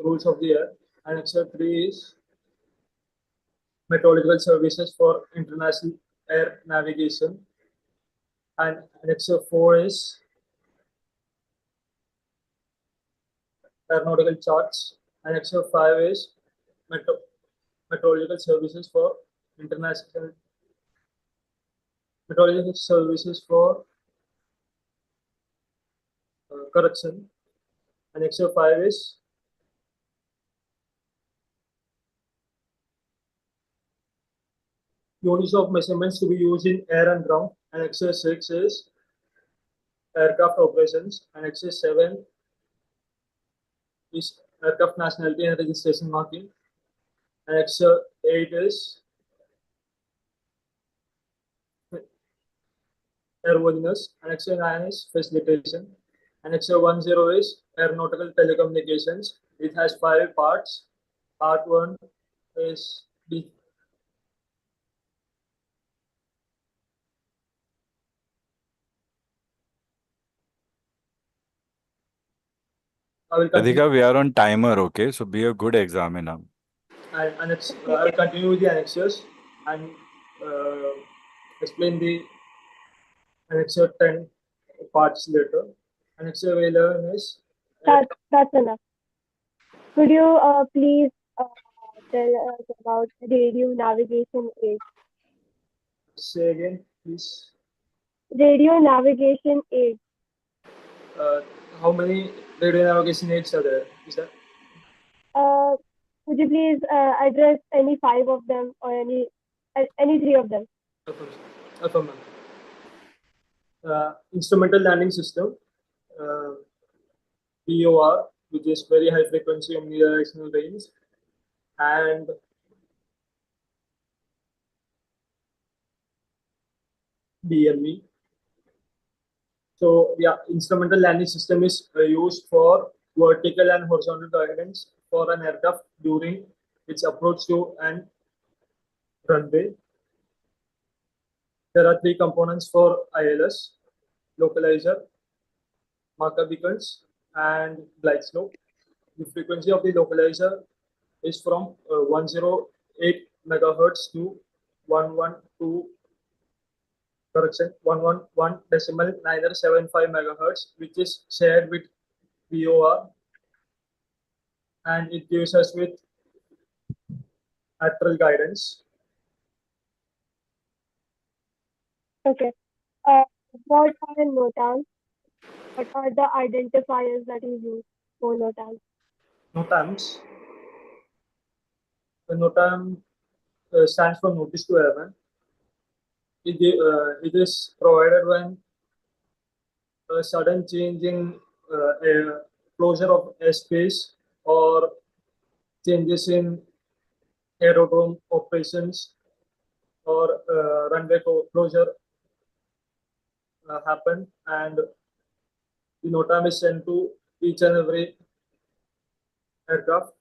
rules of the air. Annexure 3 is meteorological services for international air navigation. And Annexure 4 is aeronautical charts. Annexure 5 is meteorological services for international meteorological services for correction. Annexure 5 is units of measurements to be used in air and ground. And exercise 6 is aircraft operations. And exercise 7 is aircraft nationality and registration marking. And exercise 8 is airworthiness. And exercise 9 is facilitation. And exercise 10 is aeronautical telecommunications. It has 5 parts. Part 1 is the I will continue. Radhika, we are on timer, okay? So be a good examiner. I will continue with the annexures and explain the annexure 10 parts later. Annexure 11 is That's enough. Could you please tell us about radio navigation aid? say again, please. Radio navigation aid. How many radio navigation aids are there? Is that? Could you please address any 5 of them or any 3 of them? Affirmative. Instrumental landing system, POR, which is very high frequency omnidirectional range, and DLE. So yeah, instrumental landing system is used for vertical and horizontal guidance for an aircraft during its approach to an runway. There are 3 components for ILS: localizer, marker beacons, and glide slope. The frequency of the localizer is from 108 megahertz to 112 correction 111.975 megahertz, which is shared with POR, and it gives us with lateral guidance. Okay. What are NOTAMs? What are the identifiers that you use for NOTAMs? NOTAMs. The NOTAM stands for Notice to Airman. It is provided when a sudden change in closure of airspace or changes in aerodrome operations or runway closure happen, and the NOTAM is sent to each and every aircraft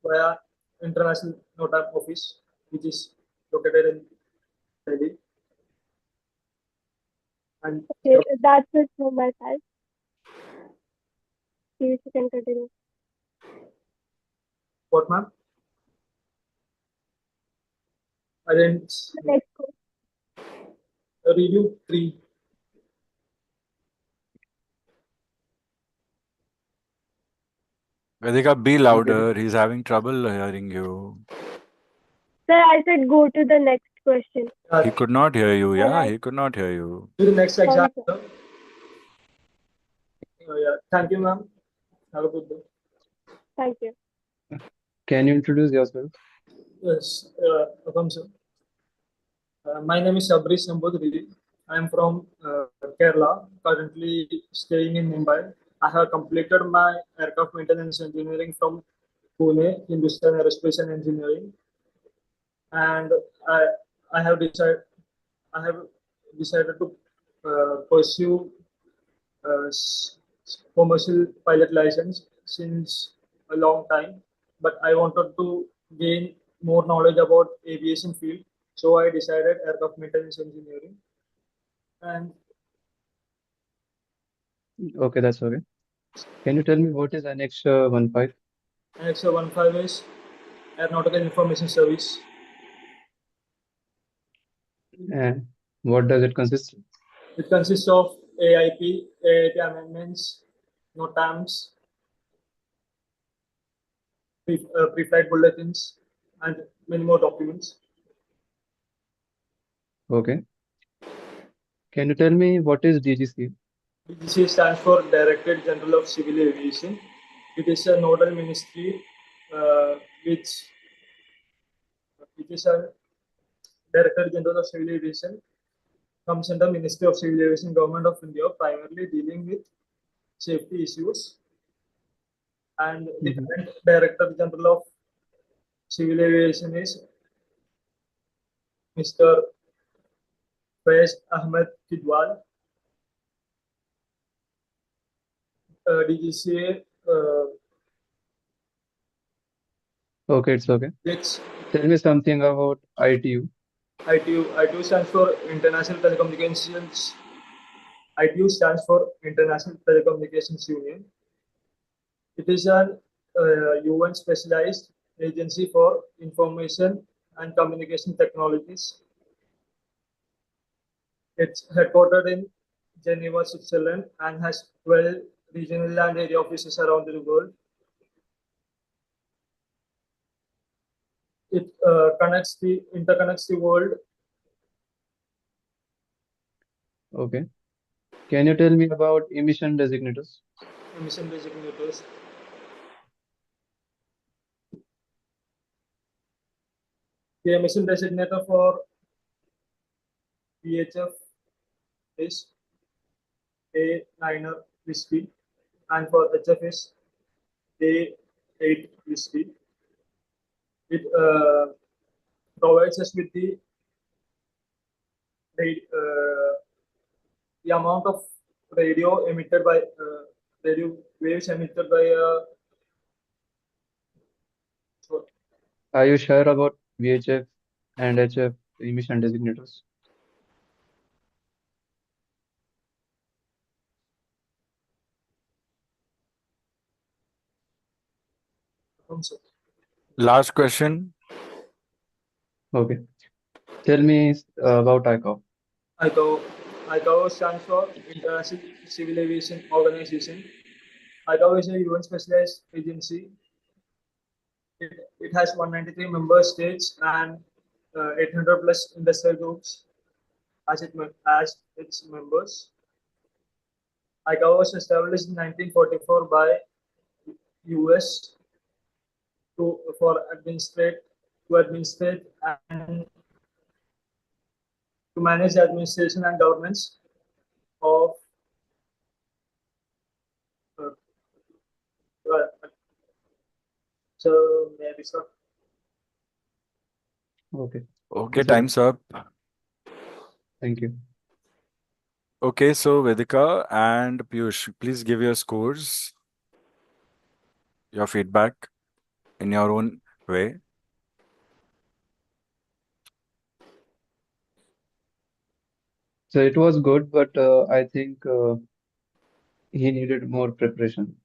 via International NOTAM office, which is located in Delhi. And Okay, that's it from my side. Please, you can continue. what, ma'am? I didn't Next question. review 3. Radhika, be louder. He's having trouble hearing you. Sir, I said go to the next question. He could not hear you. Yeah, Alright. he could not hear you. To the next Sorry, exam. sir. Yeah. Thank you, ma'am. Have a good day. Thank you. Can you introduce yourself? Yes, welcome, sir. My name is Sabri Sambodri. I am from Kerala, currently staying in Mumbai. I have completed my aircraft maintenance engineering from Pune, Hindustan Aerospace and Engineering, and I I have decided I have decided to pursue commercial pilot license since a long time, but I wanted to gain more knowledge about aviation field, so I decided aircraft maintenance engineering. And Okay, that's okay. Can you tell me what is Annex 15? Annex 15 is Aeronautical Information Service. And what does it consist of? It consists of AIP amendments, NOTAMs, pre-flight bulletins, and many more documents. Okay. Can you tell me what is DGC? DGC stands for Directorate General of Civil Aviation. It is a nodal ministry which is a Director General of Civil Aviation, comes under Ministry of Civil Aviation, Government of India, primarily dealing with safety issues. And the Mhm. current Director General of Civil Aviation is Mr. Faiz Ahmed Kidwal, DGCA, Okay, it's okay. which Tell me something about ITU. ITU stands for International Telecommunications. ITU stands for International Telecommunications Union. It is an UN specialized agency for information and communication technologies. It's headquartered in Geneva, Switzerland, and has 12 regional and area offices around the world. It interconnects the world. Okay. Can you tell me about emission designators? Emission designators. The emission designator for VHF is A9 whiskey, and for HF is A8 whiskey. It provides us with the amount of radio emitted by radio waves emitted by so, Are you sure about VHF and HF emission designators? so Last question. Okay. Tell me about ICAO. ICAO. ICAO stands for International Civil Aviation Organization. ICAO is a UN specialized agency. It has 193 member states and 800 plus industrial groups as its members. ICAO was established in 1944 by US to administrate and to manage the administration and governance of uh, so maybe so. Okay. Okay, It's okay. time's up. Thank you. Okay, so Vedika and Piyush, please give your scores, your feedback in your own way. So it was good, but I think he needed more preparation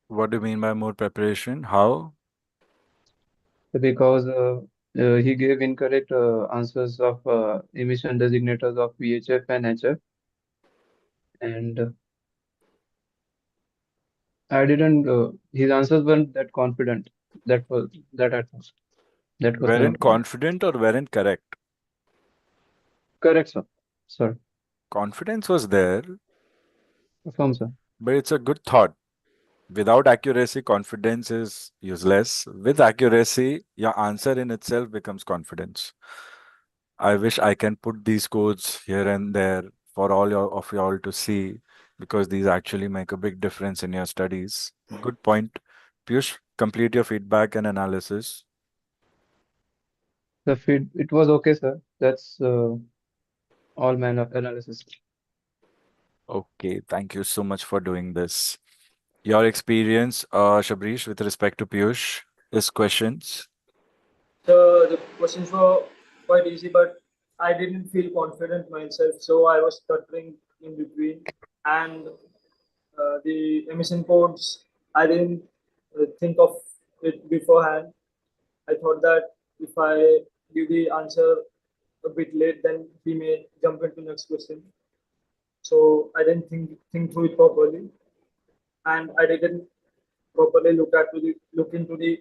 What do you mean by more preparation? How? because he gave incorrect answers of emission designators of VHF and HF, and I didn't. His answers weren't that confident. That was that at first. That was my Weren't opinion. confident or weren't correct? Correct, sir. Sorry. Confidence was there, Affirm, sir. but it's a good thought. Without accuracy, confidence is useless. With accuracy, your answer in itself becomes confidence. I wish I can put these codes here and there for of y'all to see because these actually make a big difference in your studies. Good point. Piyush, complete your feedback and analysis. The feed. It was okay, sir. That's all man of analysis. Okay, thank you so much for doing this. Your experience, Shabrish, with respect to Piyush, is questions. So the questions were quite easy, but I didn't feel confident myself, so I was stuttering in between. And the emission codes, I didn't think of it beforehand. I thought that if I give the answer a bit late, then he may jump into next question. So I didn't think through it properly, and I didn't properly look into the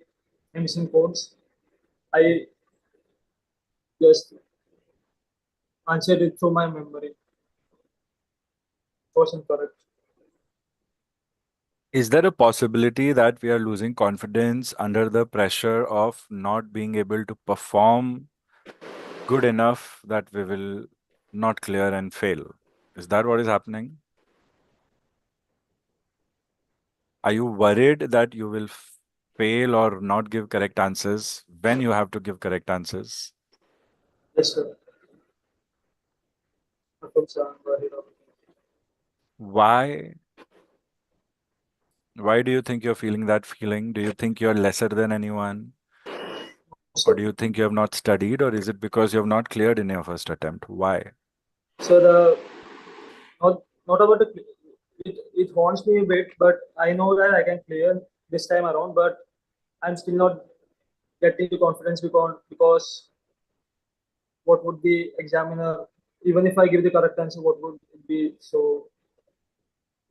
emission codes. I just answered it through my memory. Wasn't correct. Is there a possibility that we are losing confidence under the pressure of not being able to perform good enough that we will not clear and fail. Is that what is happening? Are you worried that you will fail or not give correct answers when you have to give correct answers? Yes, sir. Of course, I'm worried of it. Why? Why do you think you're feeling that feeling? Do you think you're lesser than anyone? Or So, do you think you have not studied? Or is it because you have not cleared in your first attempt? Why? so the not about it haunts me a bit, but I know that I can clear this time around, but I'm still not getting the confidence because what would the examiner, even if I give the correct answer, what would it be? So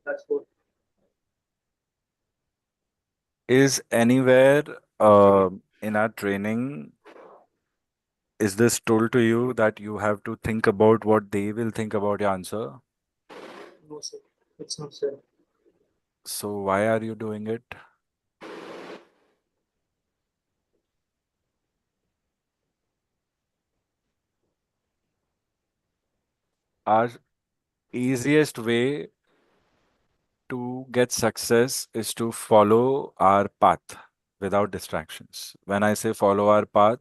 that's what. Is anywhere in our training, is this told to you that you have to think about what they will think about your answer? No, sir. It's not said. So why are you doing it? Our easiest way to get success is to follow our path without distractions. When I say follow our path,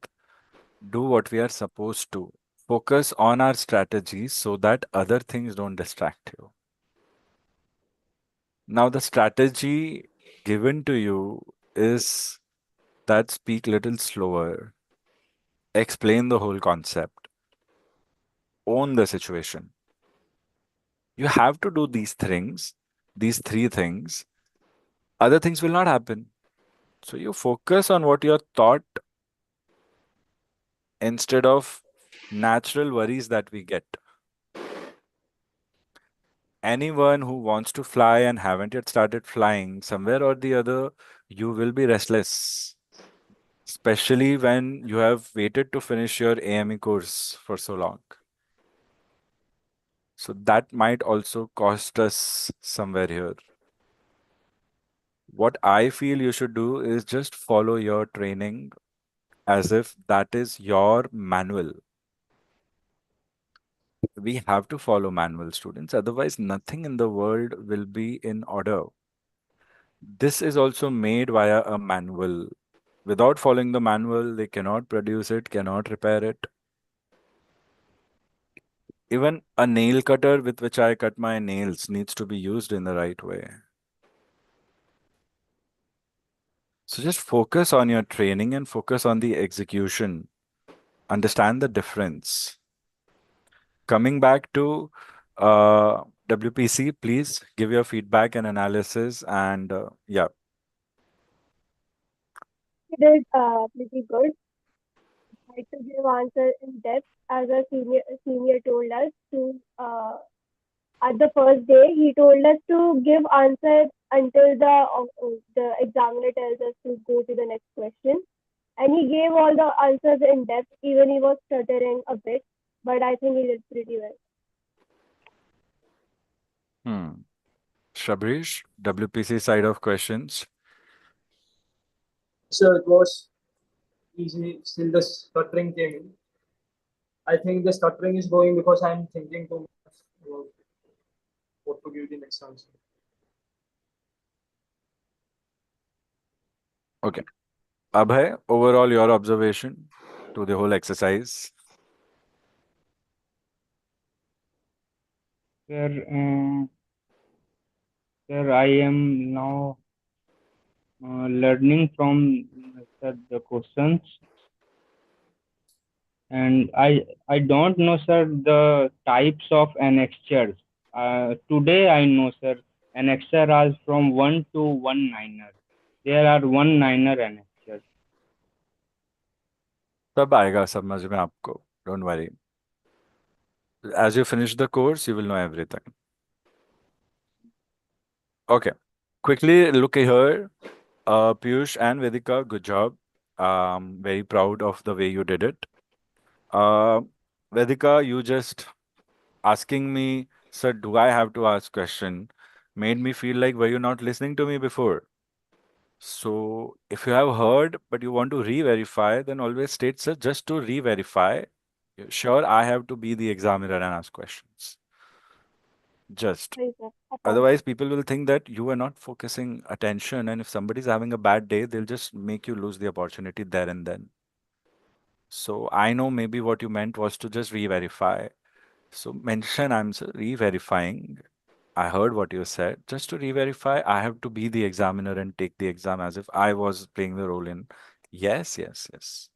do what we are supposed to. Focus on our strategies so that other things don't distract you. Now, the strategy given to you is that speak little slower, explain the whole concept, own the situation. You have to do these things, these three things. Other things will not happen. So you focus on what you're taught instead of natural worries that we get. Anyone who wants to fly and haven't yet started flying, somewhere or the other, you will be restless, especially when you have waited to finish your AME course for so long. So that might also cost us somewhere here. What I feel you should do is just follow your training as if that is your manual. We have to follow manual, students, otherwise nothing in the world will be in order. This is also made via a manual. Without following the manual, they cannot produce it, cannot repair it. Even a nail cutter with which I cut my nails needs to be used in the right way. So just focus on your training and focus on the execution. Understand the difference. Coming back to WPC, please give your feedback and analysis. And yeah, He did pretty good. Tried to give answer in depth as a senior told us to at the first day he told us to give answer until the examiner tells us to go to the next question, and he gave all the answers in depth. Even he was stuttering a bit, but I think he did pretty well. Shabrish, WPC side of questions. So it was easy. Still, the stuttering came in. I think the stuttering is going because I'm thinking too much about what to give the next answer. Okay. Abhay, overall, your observation to the whole exercise. Sir, sir, I am now learning from sir, the questions, and I don't know, sir, the types of annexures. Today I know, sir, annexure are from 1 to 1-9er. There are 1-9er annexures. सब आएगा समझ में आपको. Don't worry. As you finish the course, you will know everything. Okay. Quickly look here. Piyush and Vedika, good job. Very proud of the way you did it. Uh, Vedika, you just asking me, sir, do I have to ask question? Made me feel like, were you not listening to me before? So if you have heard but you want to re-verify, then always state, sir, just to re-verify. Sure, I have to be the examiner and ask questions. Just. Right, sir. Affirm. Otherwise, people will think that you are not focusing attention, and if somebody's having a bad day, they'll just make you lose the opportunity there and then. So I know maybe what you meant was to just re-verify. So mention I'm re-verifying. I heard what you said. Just to re-verify, I have to be the examiner and take the exam as if I was playing the role in. Yes, yes, yes.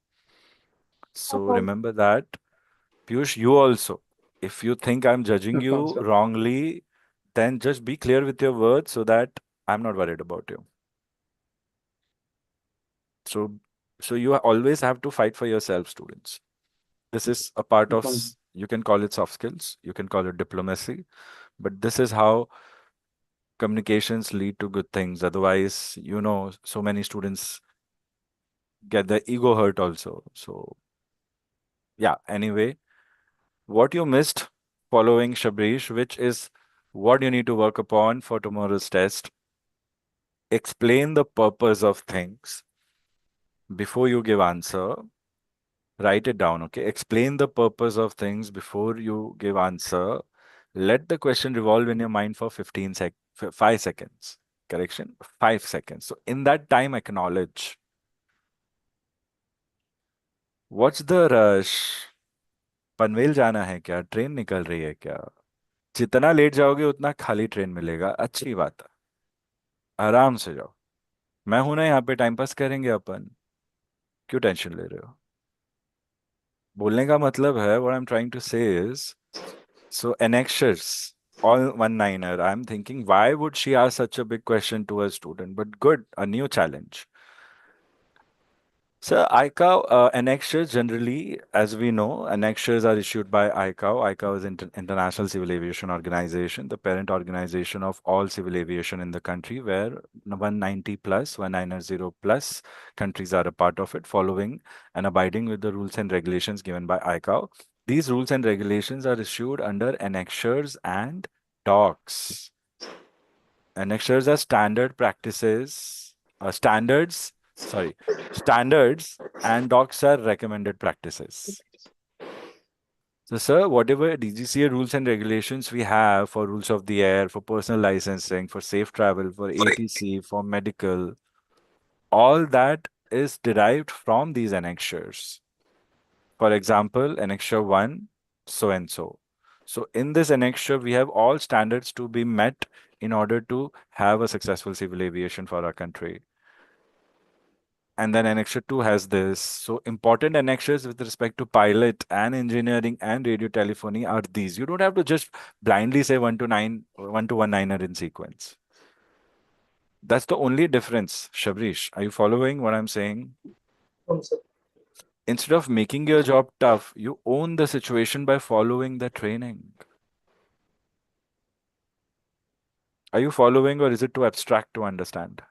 So Affirm. remember that. Piyush, you also. If you think I'm judging Affirm, you sir. wrongly, then just be clear with your words so that I'm not worried about you. So, so you always have to fight for yourself, students. This is a part of, Affirm, sir. you can call it soft skills, you can call it diplomacy, but this is how communications lead to good things. Otherwise, so many students get their ego hurt also. So, yeah, anyway, what you missed following Shabrish, which is what you need to work upon for tomorrow's test. Explain the purpose of things before you give answer. Write it down, okay? Explain the purpose of things before you give answer. Let the question revolve in your mind for 5 seconds. Correction, 5 seconds. So in that time, acknowledge. What's the rush? Panvel जाना है क्या? Train निकल रही है क्या? जितना late जाओगे उतना खाली ट्रेन मिलेगा, अच्छी बात है। आराम से जाओ। मैं हूं ना यहाँ पे, टाइम पास करेंगे अपन। क्यों टेंशन ले रहे हो? बोलने का मतलब है, what I'm trying to say is, so annexures, all one-liner. I'm thinking, why would she ask such a big question to a student? But good, a new challenge. So ICAO annexures generally, as we know, annexures are issued by ICAO. ICAO is International Civil Aviation Organization, the parent organization of all civil aviation in the country, where 190 plus, 190 plus countries are a part of it, following and abiding with the rules and regulations given by ICAO. These rules and regulations are issued under annexures and docs. Annexures are standard practices, standards, and docs are recommended practices. So, sir, whatever DGCA rules and regulations we have for rules of the air, for personal licensing, for safe travel, for ATC, for medical, all that is derived from these annexures. For example, annexure 1, so and so. So in this annexure, we have all standards to be met in order to have a successful civil aviation for our country. And then annexure 2 has this. So important annexures with respect to pilot and engineering and radio telephony are these. You don't have to just blindly say 1 to 9, 1 to 19er in sequence. That's the only difference. Shabrish, are you following what I'm saying? Sir. Instead of making your job tough, you own the situation by following the training. Are you following, or is it too abstract to understand?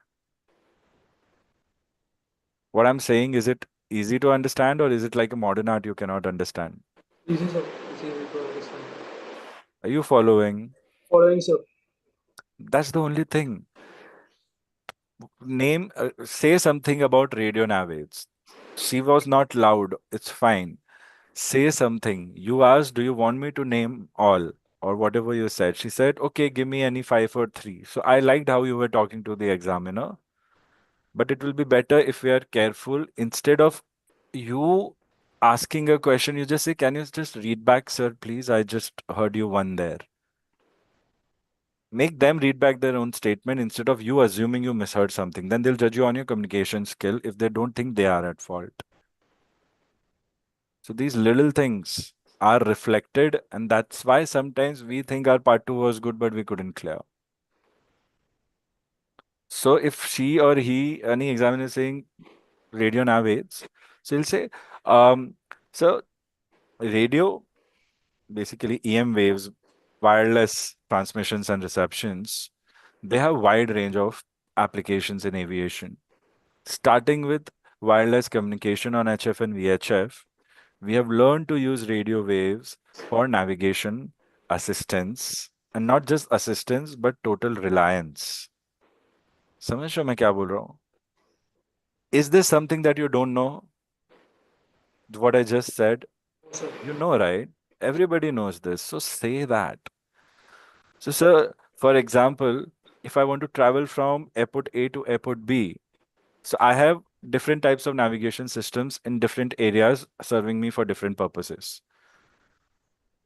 What I'm saying, is it easy to understand, or is it like a modern art you cannot understand? Easy, sir. It's easy to understand. Are you following? Following, sir. That's the only thing. Say something about radio navigation. She was not loud. It's fine. Say something. You asked, do you want me to name all or whatever you said? She said, okay, give me any 5 or 3. So I liked how you were talking to the examiner. But it will be better if we are careful. Instead of you asking a question, you just say, can you just read back, sir, please? I just heard you one there. Make them read back their own statement instead of you assuming you misheard something. Then they'll judge you on your communication skill if they don't think they are at fault. So these little things are reflected, and that's why sometimes we think our part 2 was good, but we couldn't clear. So if she or he, any examiner is saying radio navigation, so he'll say, um, so radio, basically EM waves, wireless transmissions and receptions, they have wide range of applications in aviation. Starting with wireless communication on HF and VHF, we have learned to use radio waves for navigation, assistance, and not just assistance, but total reliance. समझ रहे हो मैं क्या बोल रहा हूँ? Is this something that you don't know? What I just said? Sir. You know, right? Everybody knows this. So say that. So, sir, for example, if I want to travel from airport A to airport B, so I have different types of navigation systems in different areas serving me for different purposes.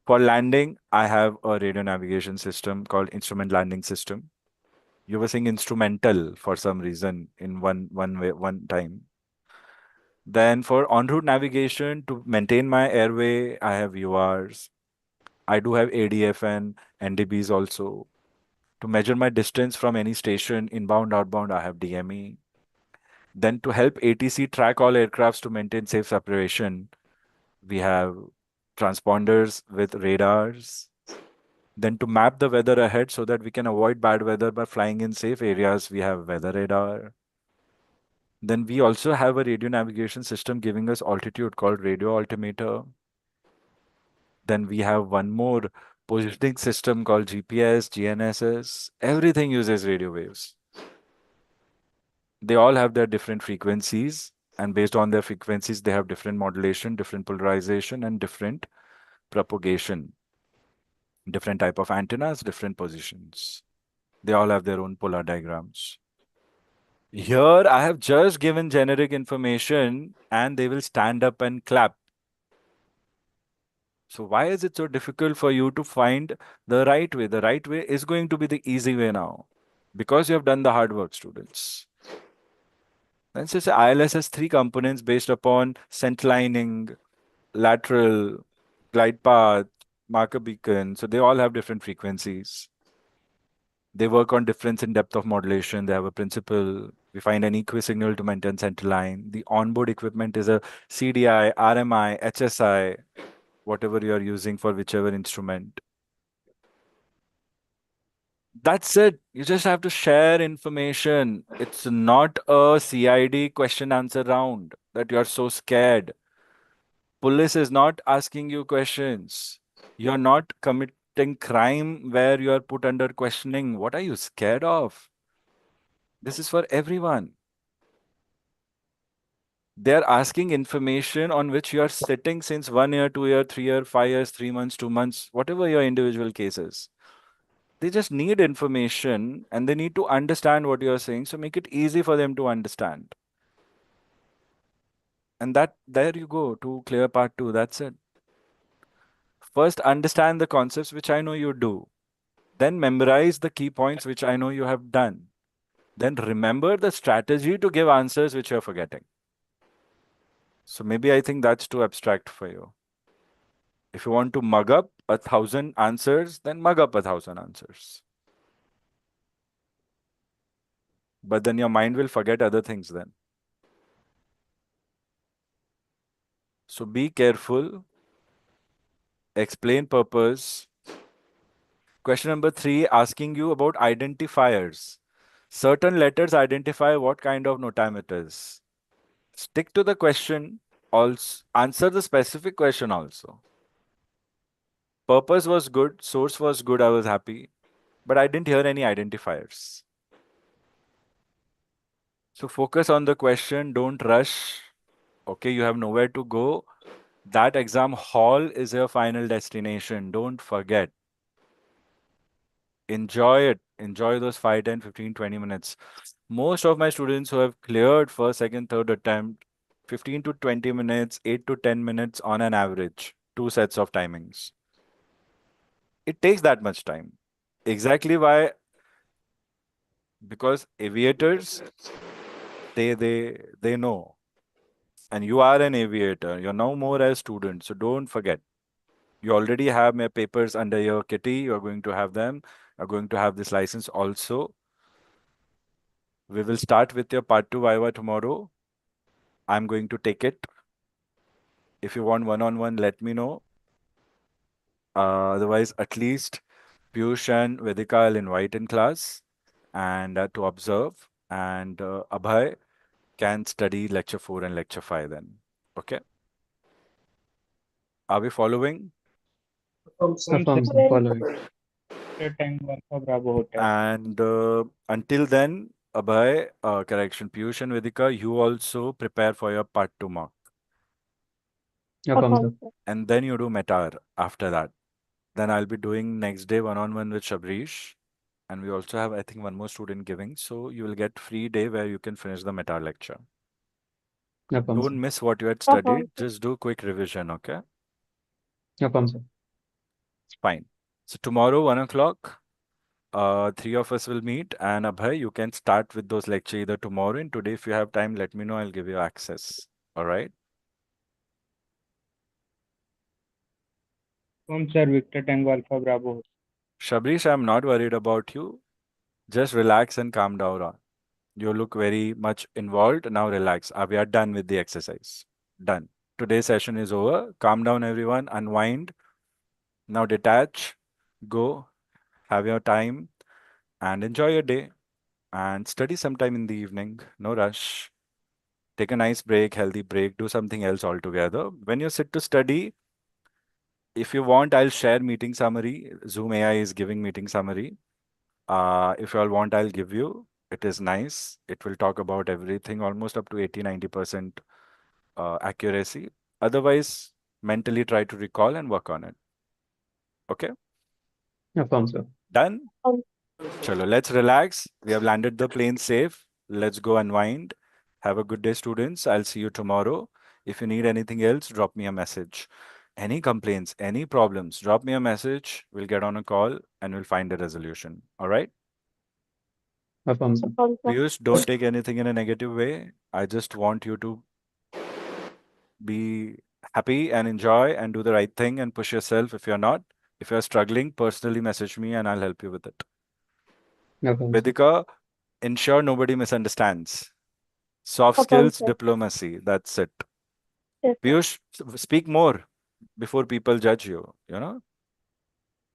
For landing, I have a radio navigation system called instrument landing system. You were saying instrumental for some reason in one time. Then for en route navigation to maintain my airway, I have URs. I do have ADF and NDBs also. To measure my distance from any station, inbound, outbound, I have DME. Then to help ATC track all aircrafts to maintain safe separation, we have transponders with radars. Then to map the weather ahead so that we can avoid bad weather by flying in safe areas, we have weather radar. Then we also have a radio navigation system giving us altitude called radio altimeter. Then we have one more positioning system called GPS, GNSS. Everything uses radio waves. They all have their different frequencies, and based on their frequencies, they have different modulation, different polarization, and different propagation. Different type of antennas, different positions. They all have their own polar diagrams. Here, I have just given generic information and they will stand up and clap. So why is it so difficult for you to find the right way? The right way is going to be the easy way now because you have done the hard work, students. Let's just say ILS has three components based upon scent lining, lateral, glide path, marker beacon. So they all have different frequencies. They work on difference in depth of modulation. They have a principle. We find an equi-signal to maintain center line. The onboard equipment is a CDI, RMI, HSI, whatever you are using for whichever instrument. That's it. You just have to share information. It's not a CID question answer round that you're so scared. Police is not asking you questions. You're not committing crime where you are put under questioning. What are you scared of? This is for everyone. They're asking information on which you are sitting since 1 year, 2 year, 3 year, 5 years, 3 months, 2 months, whatever your individual case is. They just need information and they need to understand what you're saying. So make it easy for them to understand. And that there you go to clear part 2. That's it. First, understand the concepts, which I know you do. Then memorize the key points, which I know you have done. Then remember the strategy to give answers, which you're forgetting. So maybe I think that's too abstract for you. If you want to mug up 1,000 answers, then mug up 1,000 answers. But then your mind will forget other things then. So be careful. Explain purpose. Question number 3, asking you about identifiers. Certain letters identify what kind of notam it is. Stick to the question. Also, answer the specific question also. Purpose was good. Source was good. I was happy. But I didn't hear any identifiers. So focus on the question. Don't rush. Okay, you have nowhere to go. That exam hall is your final destination. Don't forget. Enjoy it. Enjoy those 5, 10, 15, 20 minutes. Most of my students who have cleared first, second, third attempt, 15 to 20 minutes, 8 to 10 minutes on an average, 2 sets of timings. It takes that much time. Exactly why? Because aviators, they know. And you are an aviator. You're no more a student. So don't forget. You already have my papers under your kitty. You're going to have them. You're going to have this license also. We will start with your part 2 Viva tomorrow. I'm going to take it. If you want one-on-one, let me know. Otherwise, at least Piyush and Vedika I'll invite in class and to observe. And Abhay can study lecture 4 and lecture 5 then. Okay. Are we following? Affirms sir. following. Time Alpha Bravo Hotel. And until then, Abhay, correction, Piyush and Vedika, you also prepare for your part 2 mock. No problem, sir. And then you do Metar after that. Then I'll be doing next day one-on-one with Shabrish. And we also have, I think, one more student giving. So you will get free day where you can finish the Metar lecture. No problem, sir. Don't miss what you had studied. Just do quick revision, okay? No problem, sir. Fine. So tomorrow, 1 o'clock, three of us will meet. And Abhay, you can start with those lecture either tomorrow and today. If you have time, let me know. I'll give you access. All right? Sir, Victor Tango Alpha Bravo. Shabrish, I'm not worried about you. Just relax and calm down. You look very much involved. Now relax. We are done with the exercise. Done. Today's session is over. Calm down, everyone. Unwind. Now detach. Go. Have your time and enjoy your day. And study sometime in the evening. No rush. Take a nice break, healthy break. Do something else altogether. When you sit to study, if you want, I'll share meeting summary. Zoom AI is giving meeting summary. If you all want, I'll give you. It is nice. It will talk about everything, almost up to 80-90% accuracy. Otherwise, mentally try to recall and work on it. Okay? No problem, sir. Done? Chalo, let's relax. We have landed the plane safe. Let's go unwind. Have a good day, students. I'll see you tomorrow. If you need anything else, drop me a message. Any complaints, any problems, drop me a message. We'll get on a call and we'll find a resolution. All right? No problem, sir. Piyush, don't take anything in a negative way. I just want you to be happy and enjoy and do the right thing and push yourself. If you're struggling, personally message me and I'll help you with it. No problem, sir. Vedika, ensure nobody misunderstands. Soft skills, diplomacy. That's it. Yes, sir. Piyush, speak more before people judge you, you know?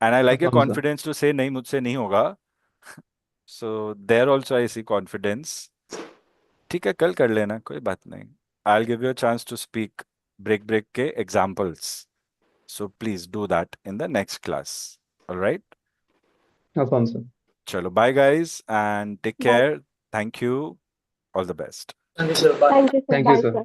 And I No like your problem, sir. confidence to say, nahi, mujhse nahi hoga. So there also I see confidence. ठीक है कल कर लेना कोई बात नहीं. I'll give you a chance to speak break के examples. So please do that in the next class. All right? No problem, sir. Chalo, bye guys and take Bye. care. Thank you. All the best. Thank you, sir. Bye. Thank you, sir. Thank you, Bye, sir. sir.